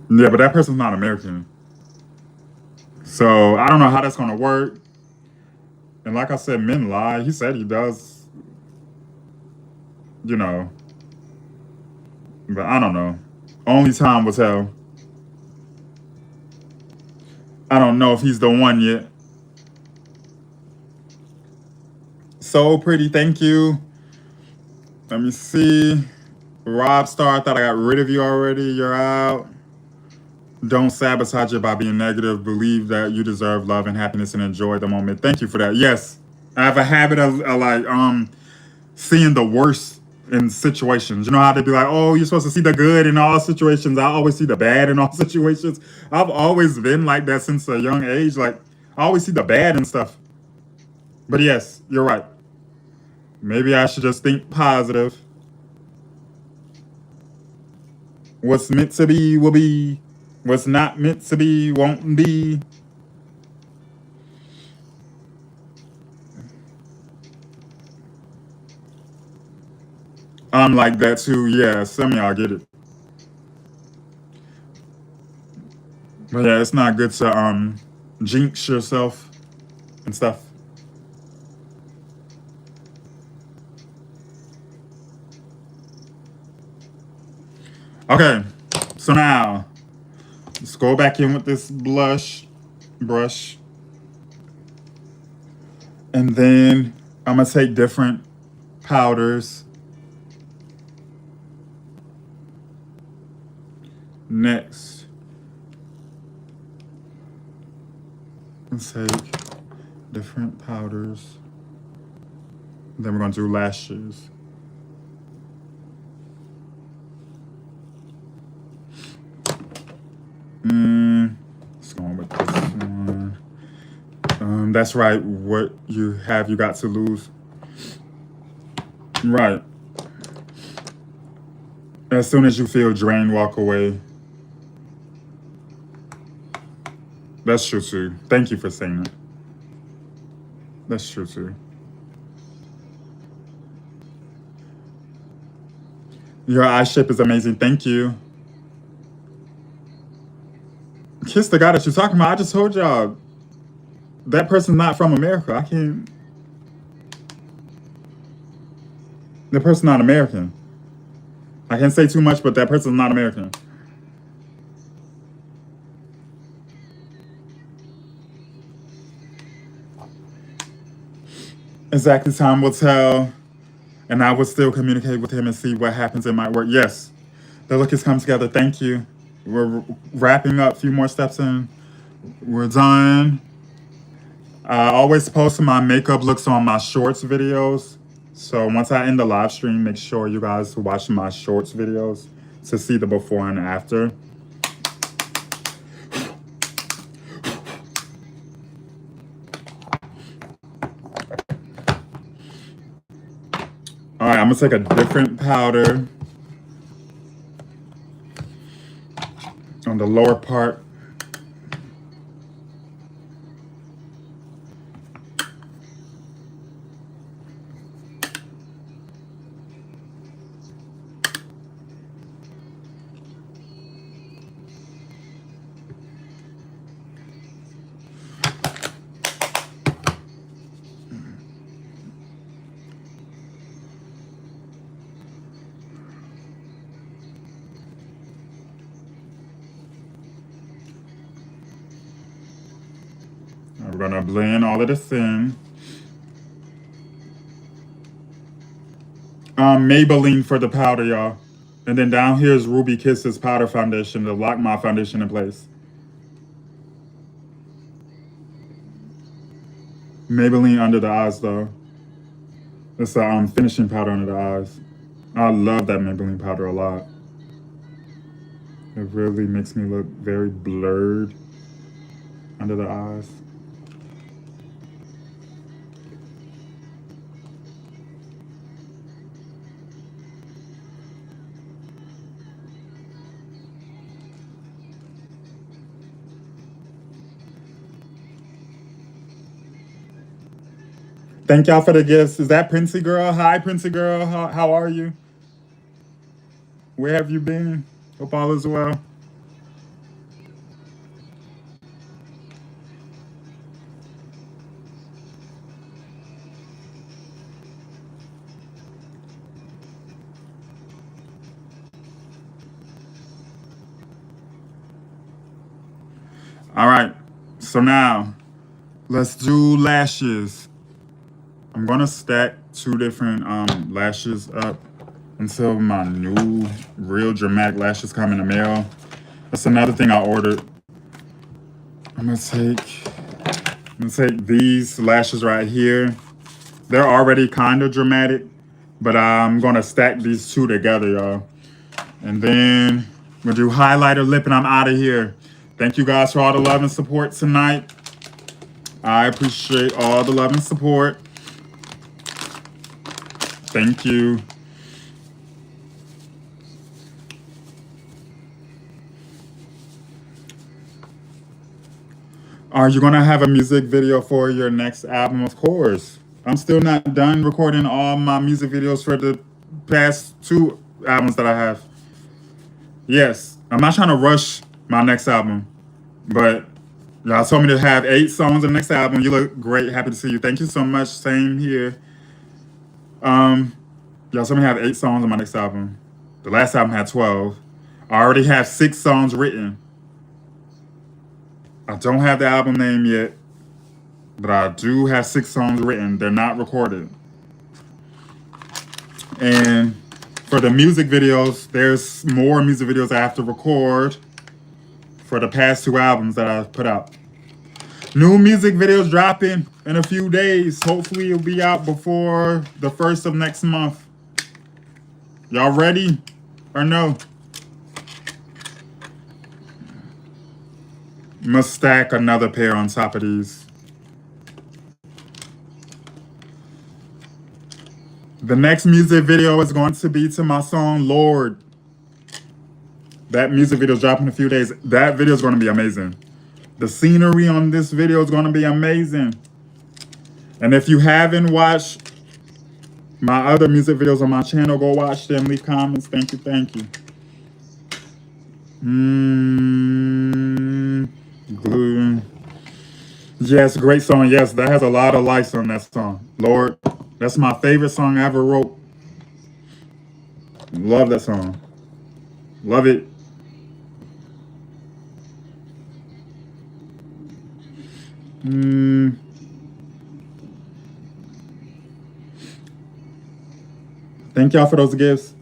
Yeah, but that person's not American. So I don't know how that's gonna work. And like I said, men lie. He said he does, you know. But I don't know. Only time will tell. I don't know if he's the one yet. So pretty, thank you. Let me see. Rob Star, I thought I got rid of you already. You're out. Don't sabotage it by being negative. Believe that you deserve love and happiness and enjoy the moment. Thank you for that. Yes, I have a habit of like seeing the worst in situations. You know how they be like, oh, you're supposed to see the good in all situations. I always see the bad in all situations. I've always been like that since a young age. Like I always see the bad and stuff. But yes, you're right. Maybe I should just think positive. What's meant to be will be. What's not meant to be won't be. I'm like that too. Yeah, some of y'all get it. But yeah, it's not good to jinx yourself and stuff. Okay, so now let's go back in with this brush. And then I'm gonna take different powders. Next, let's take different powders. Then we're gonna do lashes. Let's go with this one. That's right. What you have, you got to lose. Right. As soon as you feel drained, walk away. That's true too. Thank you for saying that. That's true too. Your eye shape is amazing. Thank you. Kiss the guy that you're talking about. I just told y'all that person's not from America. I can't. The person's not American. I can't say too much, but that person's not American. Exactly, time will tell. And I will still communicate with him and see what happens in my work. Yes, the look has come together. Thank you. We're wrapping up. A few more steps in. We're done. I always post my makeup looks on my shorts videos. So once I end the live stream, make sure you guys watch my shorts videos to see the before and after. All right, I'm gonna take a different powder on the lower part. We're gonna blend all of this in. Maybelline for the powder, y'all. And then down here is Ruby Kisses powder foundation to lock my foundation in place. Maybelline under the eyes, though. It's a finishing powder under the eyes. I love that Maybelline powder a lot. It really makes me look very blurred under the eyes. Thank y'all for the gifts. Is that Princey Girl? Hi, Princey Girl. How are you? Where have you been? Hope all is well. All right. So now, let's do lashes. I'm gonna stack 2 different lashes up until my new real dramatic lashes come in the mail. That's another thing I ordered. I'm gonna take these lashes right here. They're already kind of dramatic, but I'm gonna stack these 2 together, y'all. And then I'm gonna do highlighter, lip, and I'm out of here. Thank you guys for all the love and support tonight. I appreciate all the love and support. Thank you. Are you gonna have a music video for your next album? Of course. I'm still not done recording all my music videos for the past 2 albums that I have. Yes, I'm not trying to rush my next album, but y'all told me to have 8 songs on the next album. You look great. Happy to see you. Thank you so much. Same here. Y'all told me to have 8 songs on my next album. The last album had 12. I already have 6 songs written. I don't have the album name yet, but I do have 6 songs written. They're not recorded. And for the music videos, there's more music videos I have to record for the past 2 albums that I've put out. New music videos dropping in a few days. Hopefully it'll be out before the 1st of next month. Y'all ready or no? Must stack another pair on top of these. The next music video is going to be to my song Lord. That music video is dropping in a few days. That video is going to be amazing. The scenery on this video is going to be amazing. And if you haven't watched my other music videos on my channel, go watch them. Leave comments. Thank you. Thank you. Glue. Yes, great song. Yes, that has a lot of likes on that song. Lord, that's my favorite song I ever wrote. Love that song. Love it. Thank y'all for those gifts.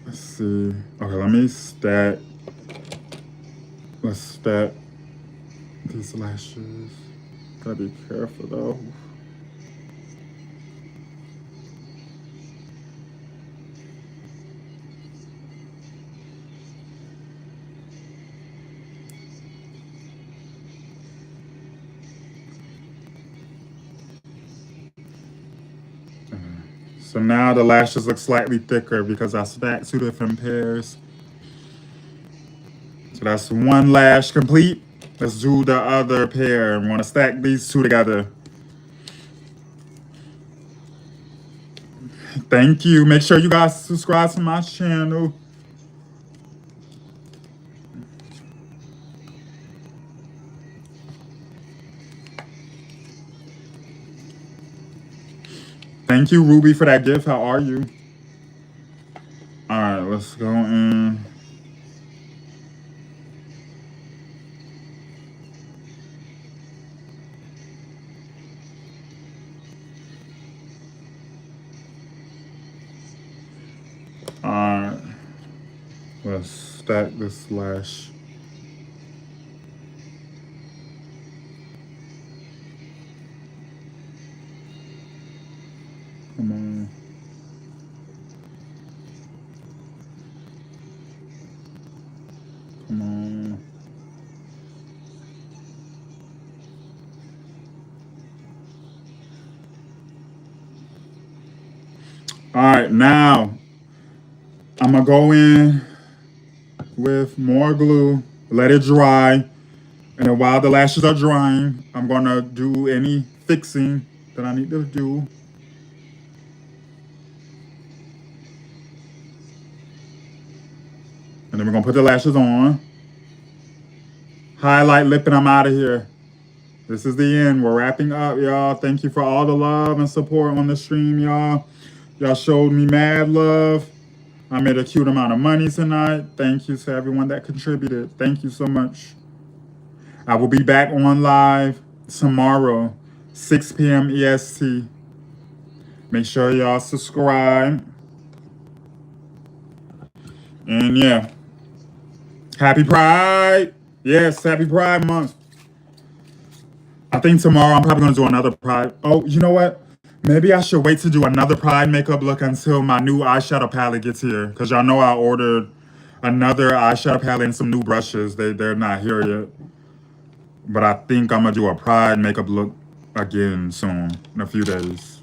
Let's see. Okay, let me stack. Let's stack these lashes. Gotta be careful though. So now the lashes look slightly thicker because I stacked 2 different pairs. So that's 1 lash complete. Let's do the other pair. I'm gonna stack these 2 together. Thank you. Make sure you guys subscribe to my channel. Thank you, Ruby, for that gift. How are you? All right, let's go in. All right, let's stack this lash. Come on. Come on. All right, now I'm gonna go in with more glue, let it dry, and then while the lashes are drying, I'm gonna do any fixing that I need to do. And then we're gonna put the lashes on. Highlight lip and I'm out of here. This is the end. We're wrapping up, y'all. Thank you for all the love and support on the stream, y'all. Y'all showed me mad love. I made a cute amount of money tonight. Thank you to everyone that contributed. Thank you so much. I will be back on live tomorrow, 6 p.m. EST. Make sure y'all subscribe. And yeah, happy Pride. Yes, happy Pride Month. I think tomorrow I'm probably going to do another Pride. Oh, you know what? Maybe I should wait to do another Pride makeup look until my new eyeshadow palette gets here. Because y'all know I ordered another eyeshadow palette and some new brushes. They're not here yet. But I think I'm going to do a Pride makeup look again soon, in a few days.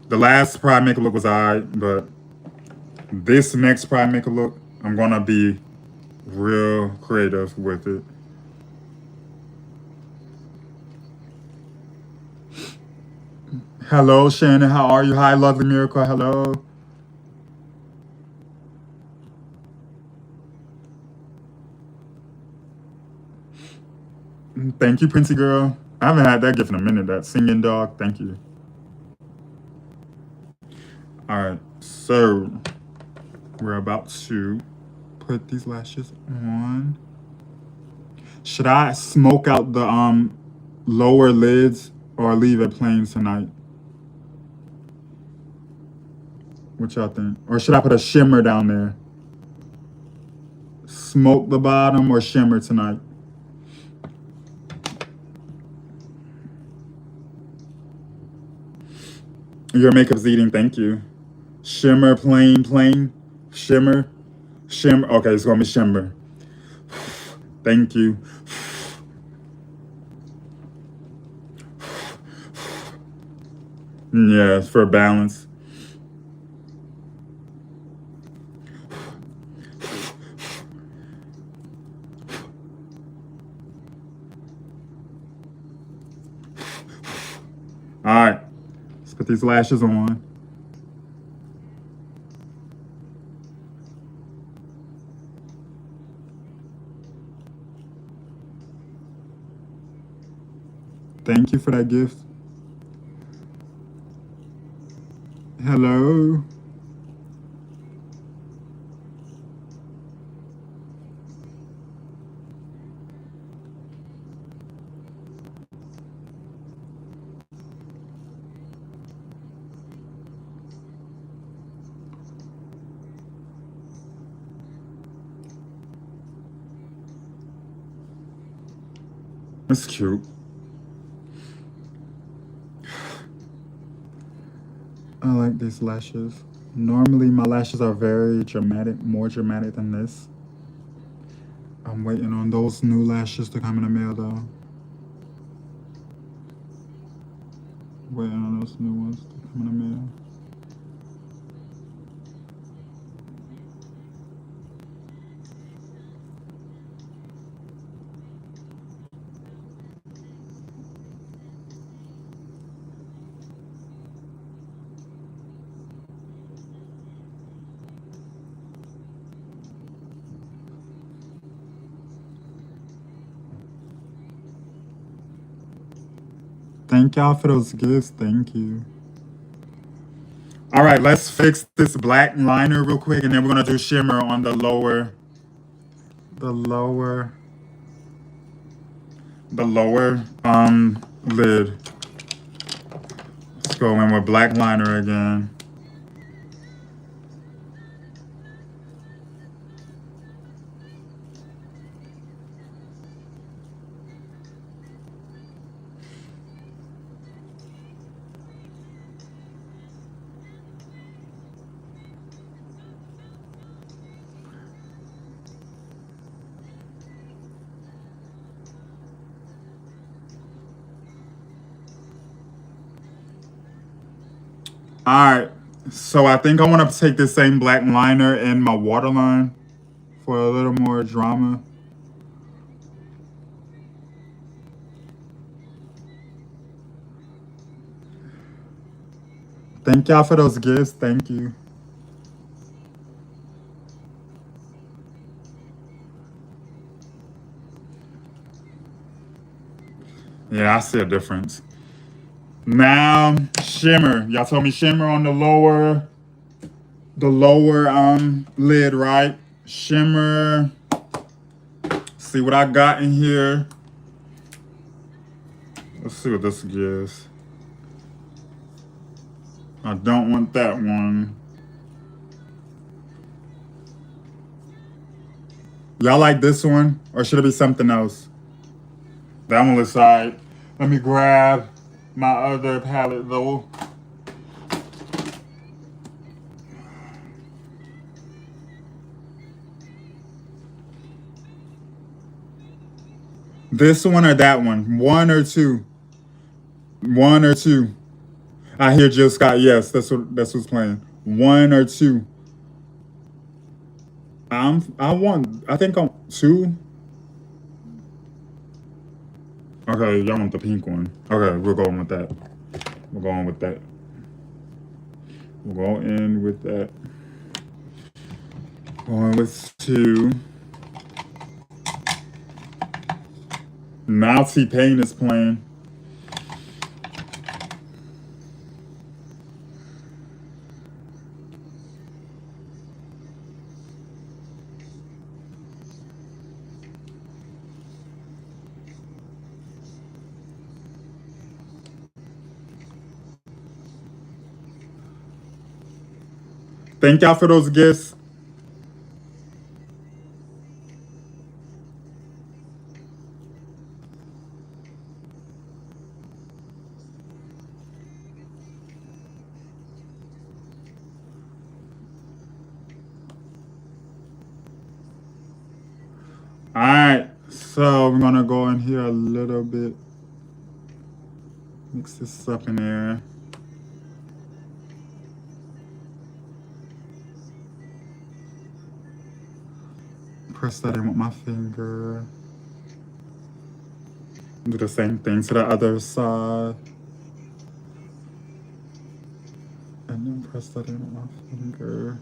The last Pride makeup look was alright, but this next Pride makeup look, I'm going to be real creative with it. Hello, Shannon. How are you? Hi, Lovely Miracle. Hello. Thank you, Princey Girl. I haven't had that gift in a minute. That singing dog. Thank you. All right, so we're about to put these lashes on. Should I smoke out the lower lids or leave it plain tonight? What y'all think? Or should I put a shimmer down there? Smoke the bottom or shimmer tonight? Your makeup's eating, thank you. Shimmer, plain, shimmer, shimmer. Okay, it's gonna be shimmer. Thank you. Yeah, it's for balance. All right, let's put these lashes on. Thank you for that gift. Hello. That's cute. I like these lashes. Normally my lashes are very dramatic, more dramatic than this. I'm waiting on those new lashes to come in the mail though. Waiting on those new ones to come in the mail. Thank y'all for those gifts. Thank you. All right, let's fix this black liner real quick, and then we're gonna do shimmer on the lower lid. Let's go in with black liner again. All right, so I think I want to take this same black liner in my waterline for a little more drama. Thank y'all for those gifts. Thank you. Yeah, I see a difference. Now, shimmer. Y'all told me shimmer on the lower lid, right? Shimmer. See what I got in here. Let's see what this gives. I don't want that one. Y'all like this one? Or should it be something else? That one looks alright. Let me grab my other palette though. This one or that one? One or two? One or two? I hear Jill Scott. Yes, that's what's playing. One or two? I think I'm two. Okay, y'all want the pink one. Okay, we're going with that. We're going with that. We'll go in with that. Going with two. Now T-Pain is playing. Thank y'all for those gifts. All right, so we're gonna go in here a little bit. Mix this up in there. Press that in with my finger. Do the same thing to the other side. And then press that in with my finger.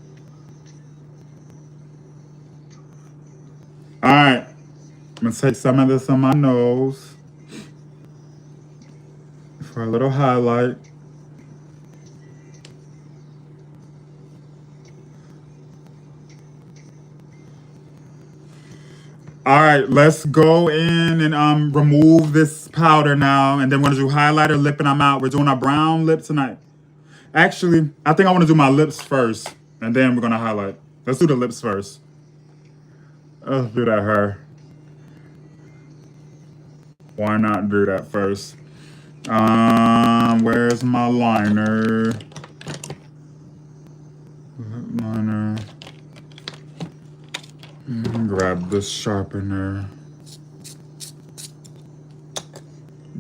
All right, I'm gonna take some of this on my nose for a little highlight. All right, let's go in and remove this powder now, and then we're gonna do highlighter, lip, and I'm out. We're doing a brown lip tonight. Actually, I think I want to do my lips first, and then we're gonna highlight. Let's do the lips first. Let's do that, her. Why not do that first? Where's my liner? Liner. Grab this sharpener.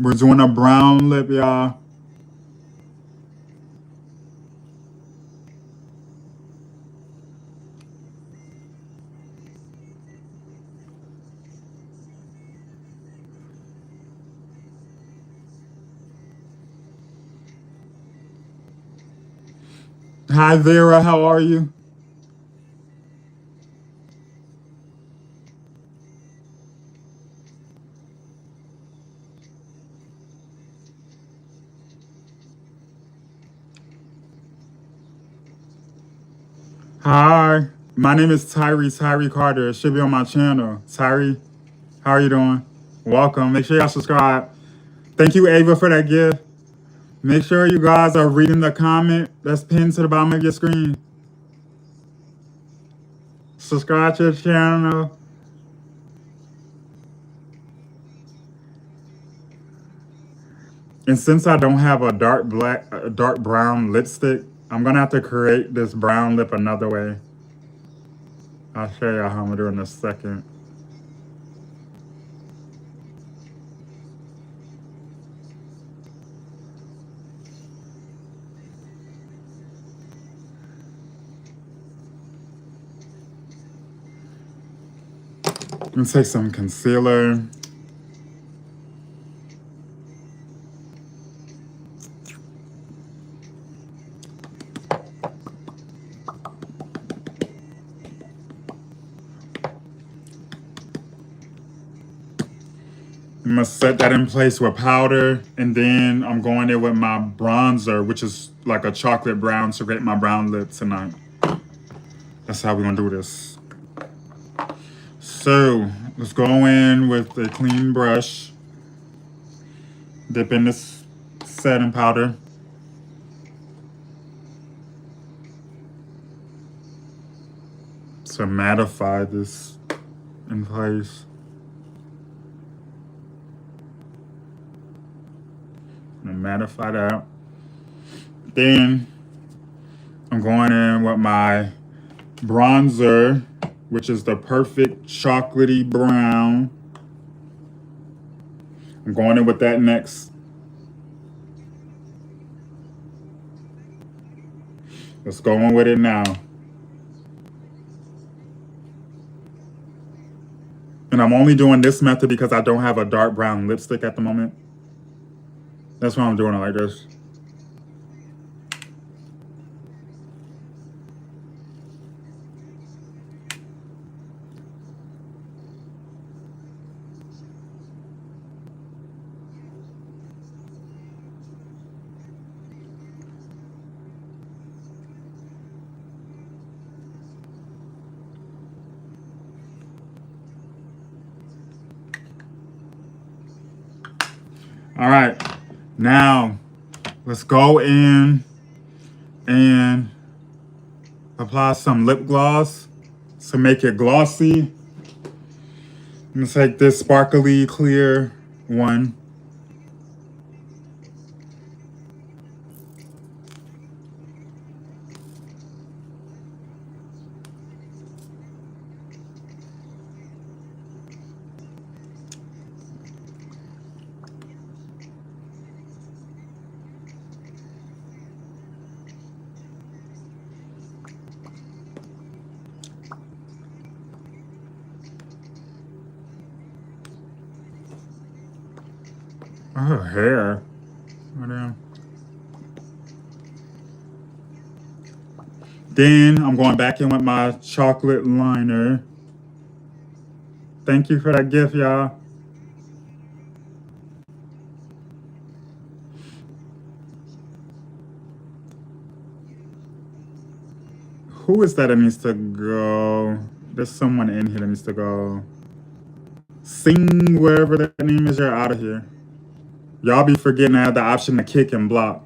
We're doing a brown lip, y'all. Hi, Vera. How are you? Hi. My name is Tyree Carter. It should be on my channel. Tyree, how are you doing? Welcome. Make sure y'all subscribe. Thank you, Ava, for that gift. Make sure you guys are reading the comment that's pinned to the bottom of your screen. Subscribe to the channel. And since I don't have a dark brown lipstick, I'm gonna have to create this brown lip another way. I'll show y'all how I'm gonna do it in a second. I'm gonna take some concealer. I'm gonna set that in place with powder, and then I'm going in with my bronzer, which is like a chocolate brown to create my brown lip tonight. That's how we're gonna do this. So let's go in with a clean brush, dip in this setting powder. To mattify this in place. And mattify that. Then I'm going in with my bronzer, which is the perfect chocolatey brown. I'm going in with that next. Let's go in with it now. And I'm only doing this method because I don't have a dark brown lipstick at the moment. That's why I'm doing it like this. All right. Now, let's go in and apply some lip gloss to make it glossy. I'm gonna take this sparkly clear one. Oh, her hair. Oh, damn. Then I'm going back in with my chocolate liner. Thank you for that gift, y'all. Who is that needs to go? There's someone in here that needs to go. Sing, wherever that name is, you're out of here. Y'all be forgetting I have the option to kick and block.